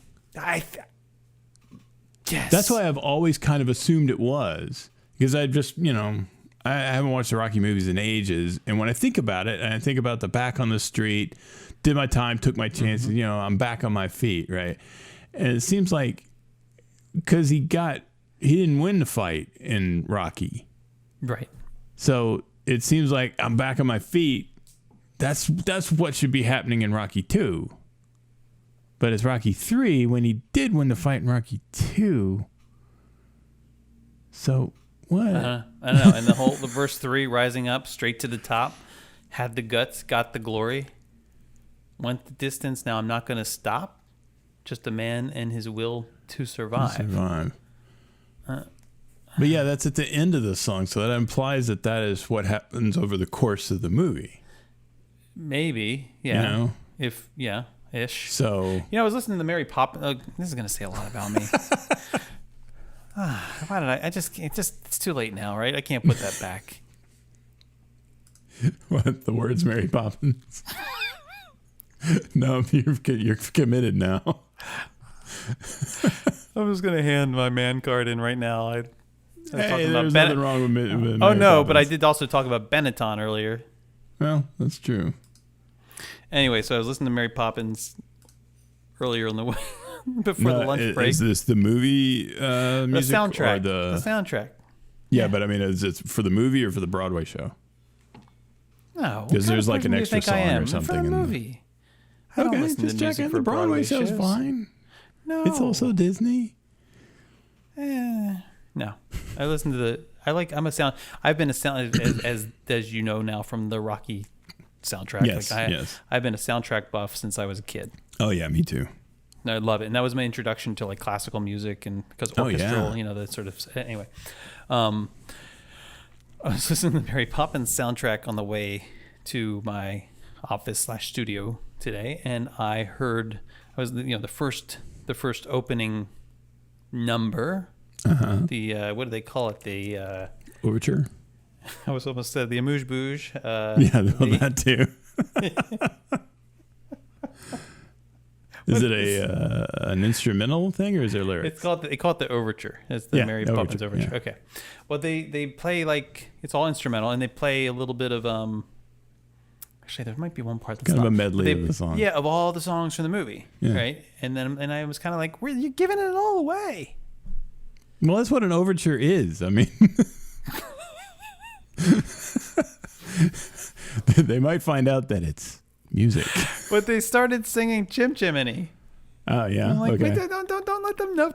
Yes. That's why I've always kind of assumed it was, because I just, I haven't watched the Rocky movies in ages. And when I think about it, and I think about the back on the street, did my time, took my chances, I'm back on my feet, right? And it seems like because he didn't win the fight in Rocky. Right. So it seems like I'm back on my feet. That's what should be happening in Rocky 2. But it's Rocky 3 when he did win the fight in Rocky 2. So what? I don't know. And the verse 3, rising up straight to the top, had the guts, got the glory, went the distance. Now I'm not going to stop. Just a man and his will to survive. But yeah, that's at the end of the song. So that implies that is what happens over the course of the movie. Maybe. Yeah. Ish. So I was listening to Mary Poppins. This is going to say a lot about me. Why did it's too late now, right? I can't put that back. What, the words Mary Poppins? No, you're committed now. I'm just going to hand my man card in right now. There's nothing wrong with Mary no, Poppins. But I did also talk about Benetton earlier. Well, that's true. Anyway, so I was listening to Mary Poppins earlier on the way before the lunch break. Is this the movie music? The soundtrack. Or the soundtrack. Yeah, but I mean, is it for the movie or for the Broadway show? No. Because there's like an extra song or something. For the movie. I don't listen to music for the Broadway show's shows. Fine. No. It's also Disney. No. I listen to I've been a sound as you know now from the Rocky soundtrack. Yes. I've been a soundtrack buff since I was a kid. Oh yeah, me too. No, I love it. And that was my introduction to like classical music and because orchestral, that sort of anyway. I was listening to the Mary Poppins soundtrack on the way to my office/studio today, and I was the first opening number. The what do they call it? The overture. I was almost said the amuse-bouche. That too. Is it an instrumental thing or is there lyrics? They call it the overture. It's the Mary Poppins overture. Yeah. Okay. Well, they play like it's all instrumental, and they play a little bit of Actually, there might be one part that's kind of a medley of the song. Yeah, of all the songs from the movie, right? And I was kind of like, "You're giving it all away." Well, that's what an overture is. I mean, they might find out that it's music. But they started singing Chim Chimney. Oh yeah. I'm like, okay. Wait, don't let them know.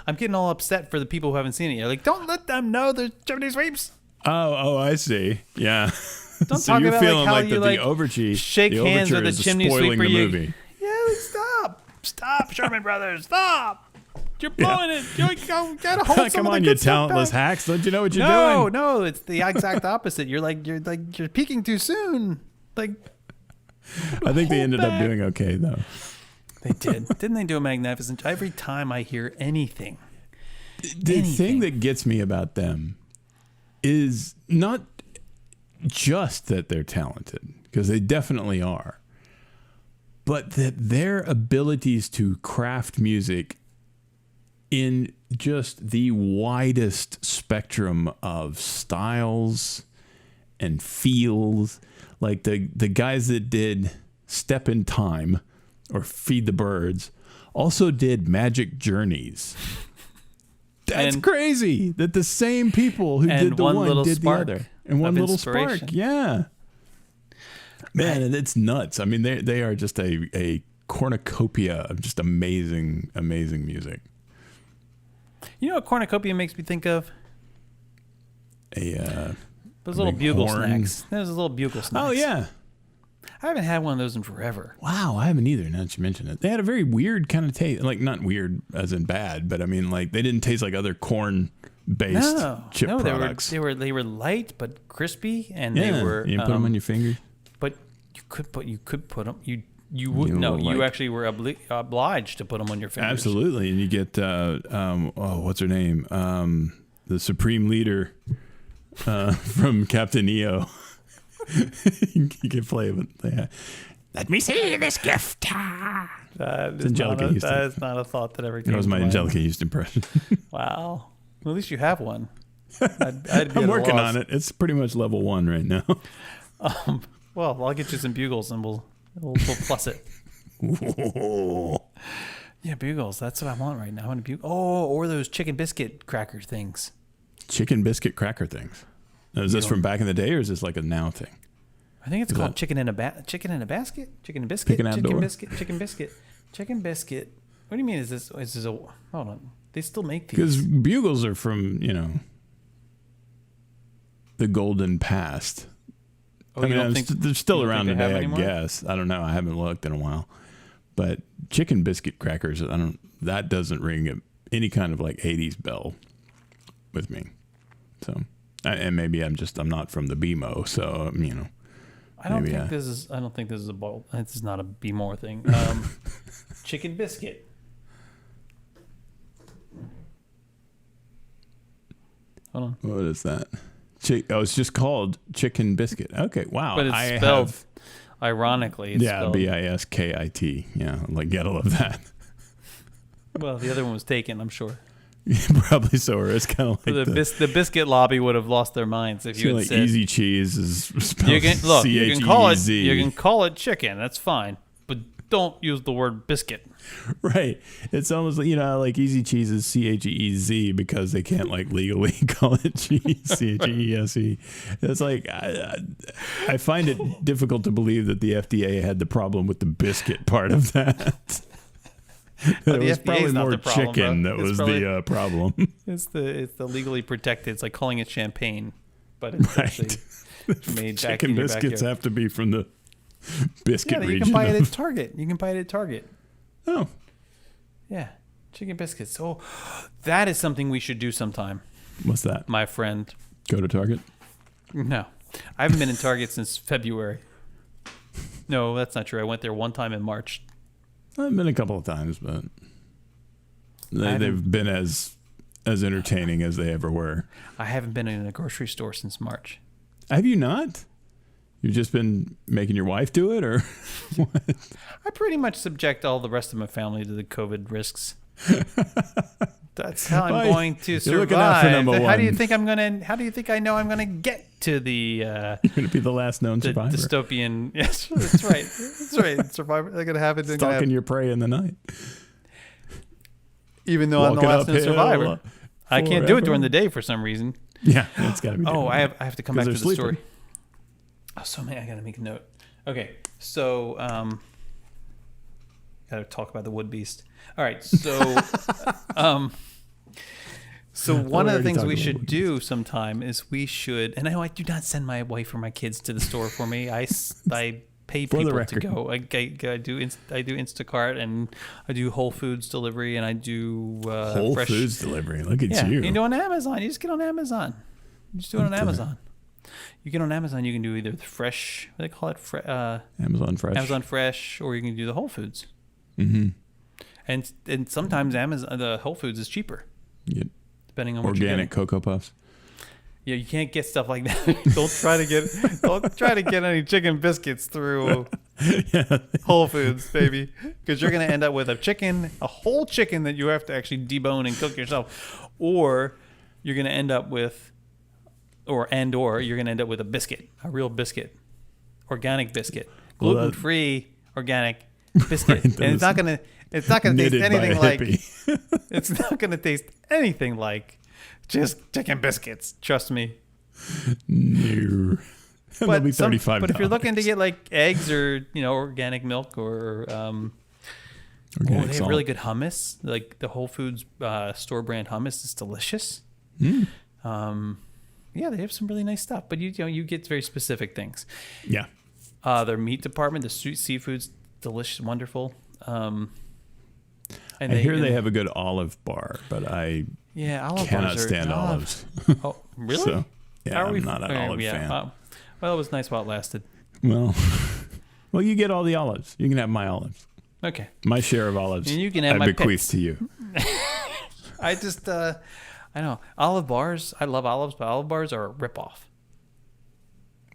I'm getting all upset for the people who haven't seen it yet. Like, don't let them know there's chimney sweeps. Oh, I see. Yeah. Don't so talk you're about feeling how like you the overture. Shake hands with the chimney sweeper. The movie. Yeah, stop, Sherman Brothers, stop. You're blowing it. You gotta hold some Come of the on, you good stuff talentless back. hacks! Don't you know what you're doing? No, it's the exact opposite. You're peaking too soon. Like, I think they hold ended up back. doing okay though. They did. Didn't they do a magnificent? Every time I hear anything, The thing that gets me about them is not just that they're talented, because they definitely are, but that their abilities to craft music in just the widest spectrum of styles and feels, like the guys that did Step in Time or Feed the Birds also did Magic Journeys. That's crazy that the same people who did the one did the other. And one little spark. Yeah. Man, and it's nuts. I mean, they are just a cornucopia of just amazing, amazing music. You know what cornucopia makes me think of? Those little bugle snacks. Those little bugle snacks. Oh, yeah. I haven't had one of those in forever. Wow, I haven't either, now that you mention it. They had a very weird kind of taste. Like, not weird as in bad, but I mean, like, they didn't taste like other corn-based chip products. They were light but crispy, and they were. You put them on your finger. But you could put them. You actually were obliged to put them on your fingers. Absolutely, and you get what's her name? The Supreme Leader from Captain EO. You can play it. Yeah. Let me see this gift. That is not a thought that ever came. That was my Angelica Houston impression. Wow. Well, at least you have one. I'd be I'm working on it. It's pretty much level 1 right now. Well, I'll get you some bugles and we'll plus it. Yeah, bugles. That's what I want right now. I want a bugle. Oh, or those chicken biscuit cracker things. Chicken biscuit cracker things. Now, is this from back in the day, or is this like a now thing? I think it's called chicken in a basket, chicken biscuit, chicken biscuit. What do you mean? Is this a? Hold on. They still make these. Because bugles are from the golden past. Oh, I mean, they're still around today, I anymore? guess. I don't know. I haven't looked in a while. But chicken biscuit crackers, that doesn't ring any kind of like 80s bell with me. So, and maybe I'm not from the BMO, so I don't think this is a bowl. This is not a be more thing. Chicken biscuit. Hold on. What is that? It's just called chicken biscuit. Okay, wow. But it's spelled ironically. It's spelled Biskit. Yeah, like gotta love that. Well, the other one was taken, I'm sure. Probably so. Or it's kind of like the biscuit lobby would have lost their minds if you had like said easy cheese is spelled you can call it C-H-E-E-Z. you can call it chicken. That's fine, but don't use the word biscuit. Right. It's almost like like easy cheese is C-H-E-E-Z because they can't like legally call it cheese C-H-E-E-S-E. It's like I find it difficult to believe that the FDA had the problem with the biscuit part of that. It was probably more chicken that was the problem. It's the legally protected. It's like calling it champagne, but it's actually made back in your backyard. Chicken biscuits have to be from the biscuit region. You can buy it at Target. You can buy it at Target. Oh. Yeah. Chicken biscuits. Oh, that is something we should do sometime. What's that? My friend. Go to Target? No. I haven't been in Target since February. No, that's not true. I went there one time in March. I've been a couple of times, but they've been as entertaining as they ever were. I haven't been in a grocery store since March. Have you not? You've just been making your wife do it, or what? I pretty much subject all the rest of my family to the COVID risks. That's how I'm going to survive. Looking out for number How one. do you think I know I'm gonna get to the You're gonna be the last known the survivor. dystopian? Yes, that's right. That's right. Survivor. They're gonna have it. Stalking your prey in the night. Even though I'm the last known survivor, I can't do it during the day for some reason. Yeah, it's got to be. Oh, I have to come back to the sleeping. story. Oh, so many. I gotta make a note. Okay, so gotta talk about the wood beast. All right, so so one of the things we should do sometime is we should, and I know I do not send my wife or my kids to the store for me. I pay For the people to record. go. I do Instacart, and I do Whole Foods delivery, and I do Whole fresh Foods delivery. Look at Yeah, you. you can do it on Amazon. You just get on Amazon. You just do it on Amazon. You get on Amazon. You can do either the fresh, what do they call it, Amazon Fresh. Amazon Fresh, or you can do the Whole Foods. Mm-hmm. And sometimes the Whole Foods is cheaper, Yep. depending on what Organic you're Cocoa Puffs. Yeah, you can't get stuff like that. Don't try to get any chicken biscuits through Whole Foods, baby, because you're gonna end up with a whole chicken that you have to actually debone and cook yourself, or you're gonna end up with, or you're gonna end up with a biscuit, a real biscuit, organic biscuit, gluten-free organic biscuit, Right, and it's not gonna taste anything like. hippie. It's not gonna taste anything like just chicken biscuits. Trust me. No. That'll be $35. But if you're looking to get like eggs or organic milk or they have salt. really good hummus. Like the Whole Foods store brand hummus is delicious. Mm. Yeah, they have some really nice stuff. But you get very specific things. Yeah. Their meat department, the seafood's delicious, wonderful. And I hear they have a good olive bar, but I olive cannot bars stand olives. Oh, really? So, yeah, I'm not an olive fan. Well, it was nice while it lasted. Well, you get all the olives. You can have my olives. Okay. My share of olives. And you can have I my bequeath pits. to you. I just, I know. Olive bars, I love olives, but olive bars are a ripoff.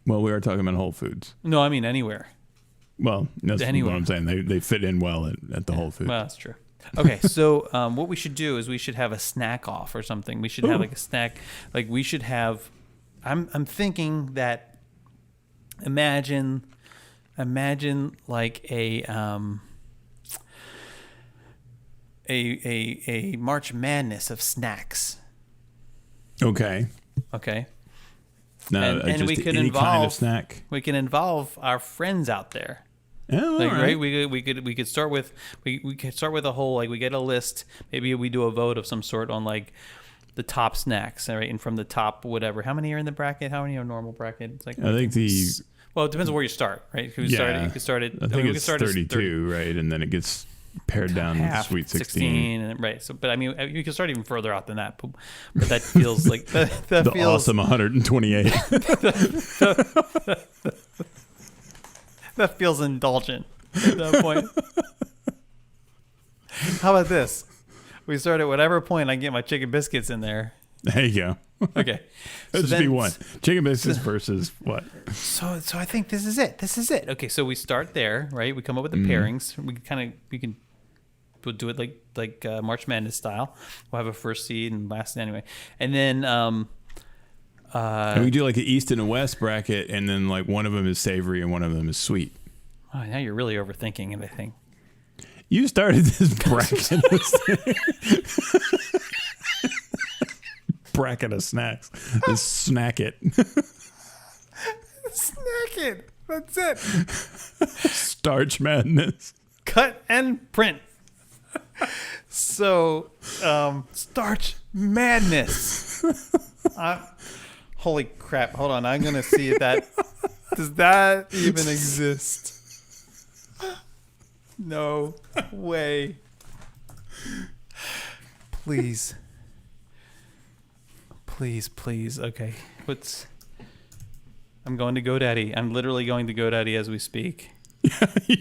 Well, we are talking about Whole Foods. No, I mean anywhere. Well, that's Anywhere. what I'm saying. They fit in well at the Whole Foods. Well, that's true. Okay, so what we should do is we should have a snack off or something. We should have like a snack. Like we should have. I'm thinking that. Imagine like a March Madness of snacks. Okay. Okay. No, and just we could any involve kind of snack. We can involve our friends out there. Oh, Like all right, we could start with a whole, like we get a list. Maybe we do a vote of some sort on like the top snacks, right? And from the top, whatever. How many are in the bracket? How many are normal bracket? It's like I think well, it depends on where you start, right? I think it's 32, right? And then it gets pared down to half, Sweet 16. and, right? So, but I mean, you can start even further out than that. But that feels like that The feels awesome 128. that feels indulgent at that point. How about this? We start at whatever point I get my chicken biscuits in there. There you go. Okay. Let's be one. Chicken biscuits versus what? So I think this is it. Okay, so we start there, right? We come up with the pairings. We'll do it like March Madness style. We'll have a first seed and last anyway, and then and we do like an East and a West bracket, and then like one of them is savory and one of them is sweet. oh, now you're really overthinking it, I think. You started this bracket. Bracket of snacks. Snack it. Snack it. That's it. Starch madness. Cut and print. So, starch madness. Holy crap. Hold on. I'm going to see if does that even exist? No way. Please. Okay. I'm going to GoDaddy. I'm literally going to GoDaddy as we speak.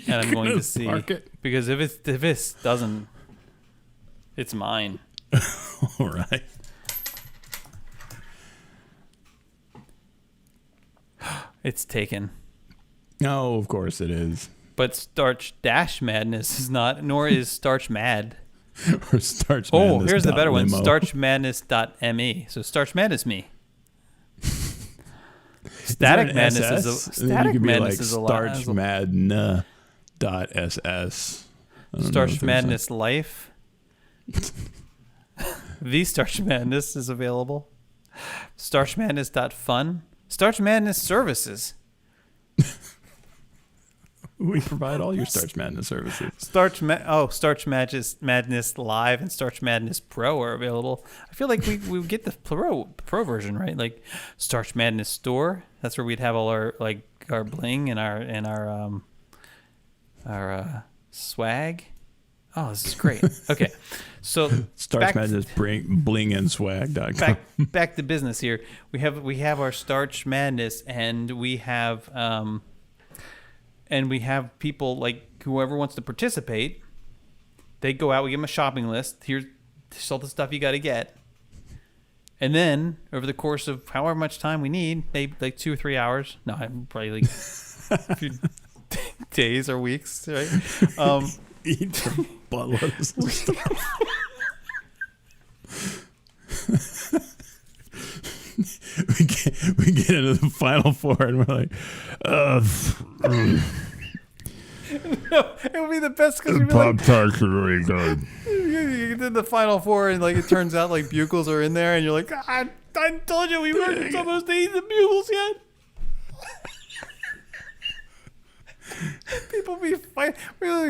And I'm going to see. Because if this doesn't, it's mine. All right. It's taken. No, of course it is. But Starch Dash Madness is not, nor is Starch Mad. Or Starch Oh, Madness. here's the better one. Limo. Starchmadness.me. So Starch Madness me. Static Madness is a Static Madness is a lot. Starchmadna.ss. Starch Madness Life. The Starch Madness is available. Starchmadness.fun. Starch Madness Services. We provide all your Starch Madness services. Starch Madness Live and Starch Madness Pro are available. I feel like we get the pro version, right? Like Starch Madness Store. That's where we'd have all our like like our bling and our swag. Oh, this is great. Okay, so Starch Madness bling and swag.com. Back to business here. We have our Starch Madness, and we have people like whoever wants to participate. They go out. We give them a shopping list. Here's all the stuff you got to get, and then over the course of however much time we need, maybe like 2 or 3 hours. No, I'm probably like a few days or weeks, right? Eat some buttloads of stuff. we get into the final four and we're like, No, it would be the best because Pop-Tarts are really good. you did the final four and like it turns out like bugles are in there and you're like, I told you we weren't supposed to eat the bugles yet. People be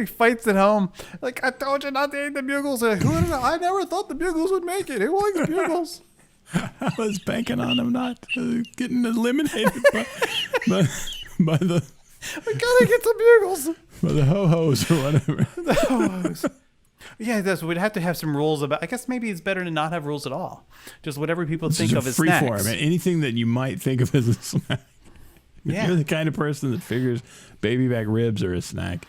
fights at home. Like, I told you not to eat the bugles. Like, I never thought the bugles would make it. Who likes bugles? I was banking on them not getting eliminated by the. We gotta get some bugles. By the ho-hos or whatever. The ho-hos. Yeah, we'd have to have some rules about. I guess maybe it's better to not have rules at all. Just whatever people think of as free snacks. form. Anything that you might think of as a snack. Yeah. If you're the kind of person that figures baby back ribs are a snack.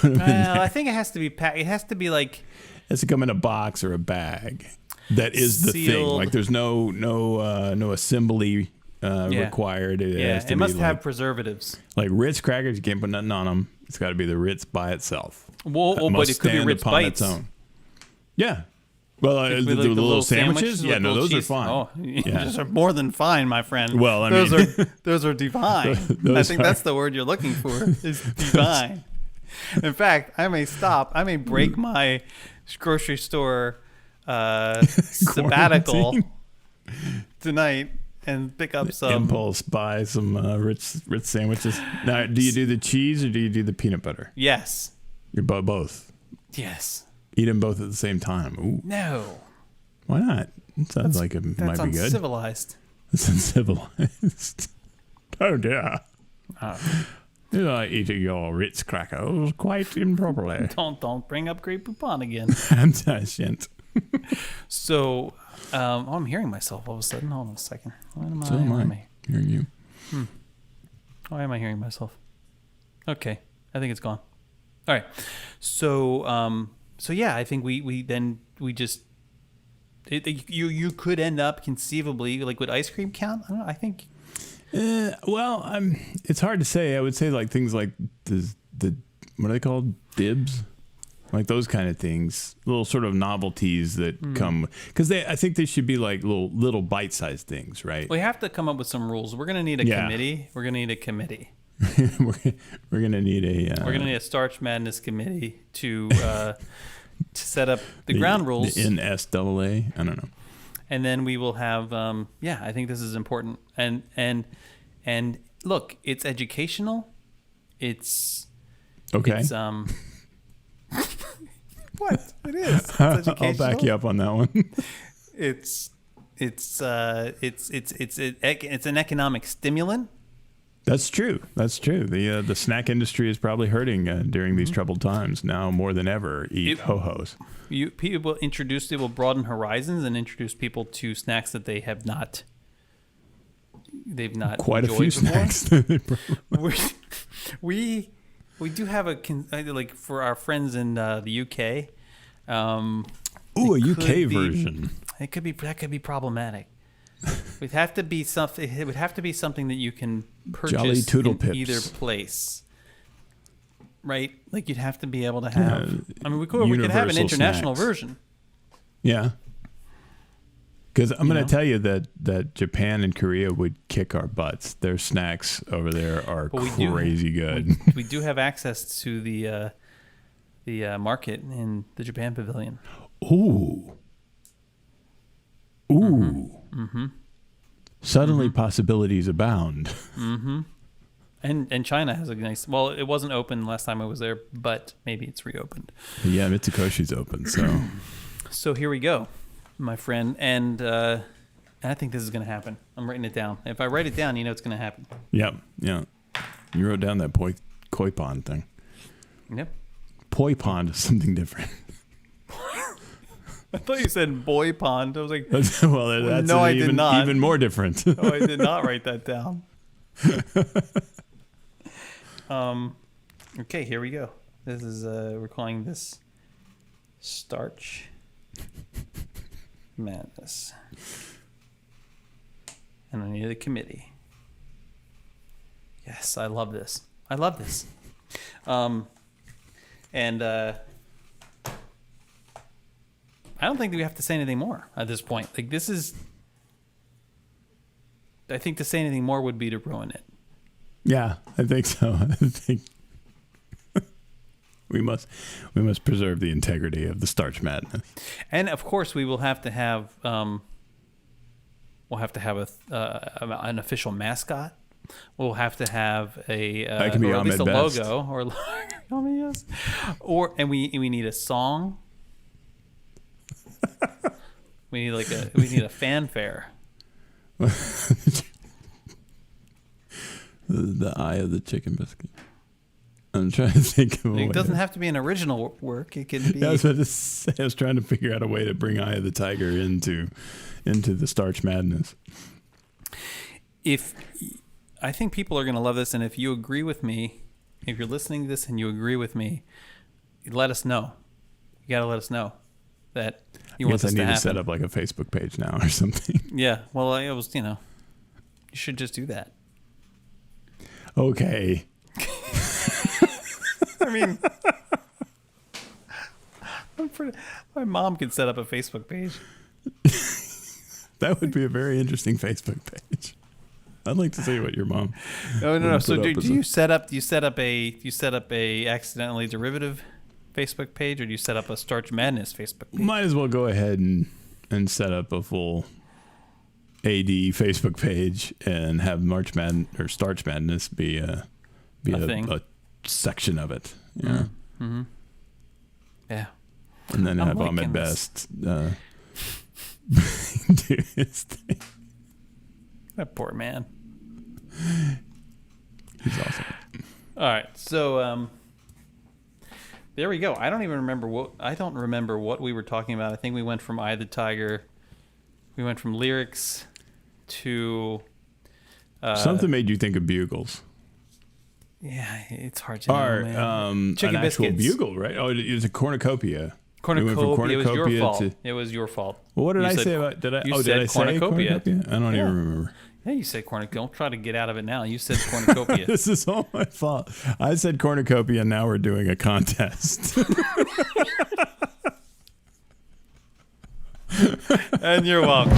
Well, I think it has to be packed. It has to be like. It has to come in a box or a bag. That is the thing. Like there's no assembly required. It must have preservatives. Like Ritz crackers, you can't put nothing on them. It's got to be the Ritz by itself. Well, but it could be Ritz bites. Its own. Yeah. Well, the little sandwiches? Yeah, no, those are fine. Oh, those are more than fine, my friend. Well, I mean, those are divine. I think that's the word you're looking for. Is divine. In fact, I may break my grocery store sabbatical tonight and pick up some impulse buy some Ritz sandwiches. Now, do you do the cheese or do you do the peanut butter? Yes. You're both. Yes. Eat them both at the same time. Ooh. No. Why not? It sounds like it might be good. That's uncivilized. It's uncivilized. Oh dear. You're not eating your Ritz crackers quite improperly. Don't bring up Great Poupon again. I shan't. So, I'm hearing myself all of a sudden. Hold on a second. So am I hearing you. Why am I hearing myself? Okay, I think it's gone. All right. So yeah, I think we just you could end up conceivably like would ice cream count? I don't know. I think. Well, it's hard to say. I would say like things like the what are they called? Dibs. Like those kind of things, little sort of novelties that come because I think they should be like little bite-sized things, right? We have to come up with some rules. We're gonna need a committee. We're gonna need a committee. we're gonna need a Starch Madness committee to set up the ground rules. The NSAA. I don't know. And then we will have. I think this is important. And look, it's educational. It's okay. It's what it is. It's educational. I'll back you up on that one. It's an economic stimulant. That's true. The snack industry is probably hurting during these troubled times now more than ever. Eat ho-hos. People it will broaden horizons and introduce people to snacks that they've not quite a few before. snacks. we do have like for our friends in the UK. A UK version. That could be problematic. It would have to be something. It would have to be something that you can purchase in either place, right? Like you'd have to be able to have. I mean, we could have an international version. Yeah, because I'm going to tell you that Japan and Korea would kick our butts. Their snacks over there are crazy good. We do have access to the market in the Japan pavilion. Ooh. Mm-hmm. Suddenly possibilities abound. Mm-hmm. And China has a nice. Well, it wasn't open last time I was there, but maybe it's reopened. Yeah, Mitsukoshi's open. So here we go, my friend, and I think this is going to happen. I'm writing it down. If I write it down, you know it's going to happen. Yep. Yeah. You wrote down that koi pond thing. Yep. Poi pond is something different. I thought you said boy pond. I was like, well, that's no, I did not. Even more different. Oh, I did not write that down. Okay, here we go. This is we're calling this Starch Madness, and I need a committee. Yes, I love this. And I don't think that we have to say anything more at this point. Like, this is, I think to say anything more would be to ruin it. Yeah, I think so. I think we must preserve the integrity of the Starch Madness. And of course, we will have to have an official mascot. We'll have to have that can be or at least a Ahmed logo, or yes, and we need a song. We need a fanfare. The eye of the chicken biscuit. I'm trying to think of a way. It doesn't have to be an original work. It can be. I was about to say, I was trying to figure out a way to bring Eye of the Tiger into the Starch Madness. I think people are going to love this, and if you agree with me, if you're listening to this and you agree with me, let us know. You got to let us know that you want this to happen. I need to set up like a Facebook page now or something. Yeah, well, it was, you should just do that. Okay. I mean, my mom could set up a Facebook page. That would be a very interesting Facebook page. I'd like to see what your mom. No. So do you set up a accidentally derivative Facebook page, or do you set up a Starch Madness Facebook page? Might as well go ahead and set up a full AD Facebook page and have March Madness or Starch Madness be a section of it. Yeah. Mm-hmm. Yeah. And then have Ahmed Best do his thing. That poor man. He's awesome. All right, so there we go. I don't remember what we were talking about. I think we went from Eye of the Tiger. We went from lyrics to something made you think of bugles. Yeah, it's hard to know, man. Chicken an biscuits. Actual bugle, right? Oh, it was a cornucopia. Cornucopia. It was your fault. It was your fault. Well, what did I say about? Did I say cornucopia? I don't even remember. Yeah, you said cornucopia. Don't try to get out of it now. You said cornucopia. This is all my fault. I said cornucopia, and now we're doing a contest. And you're welcome.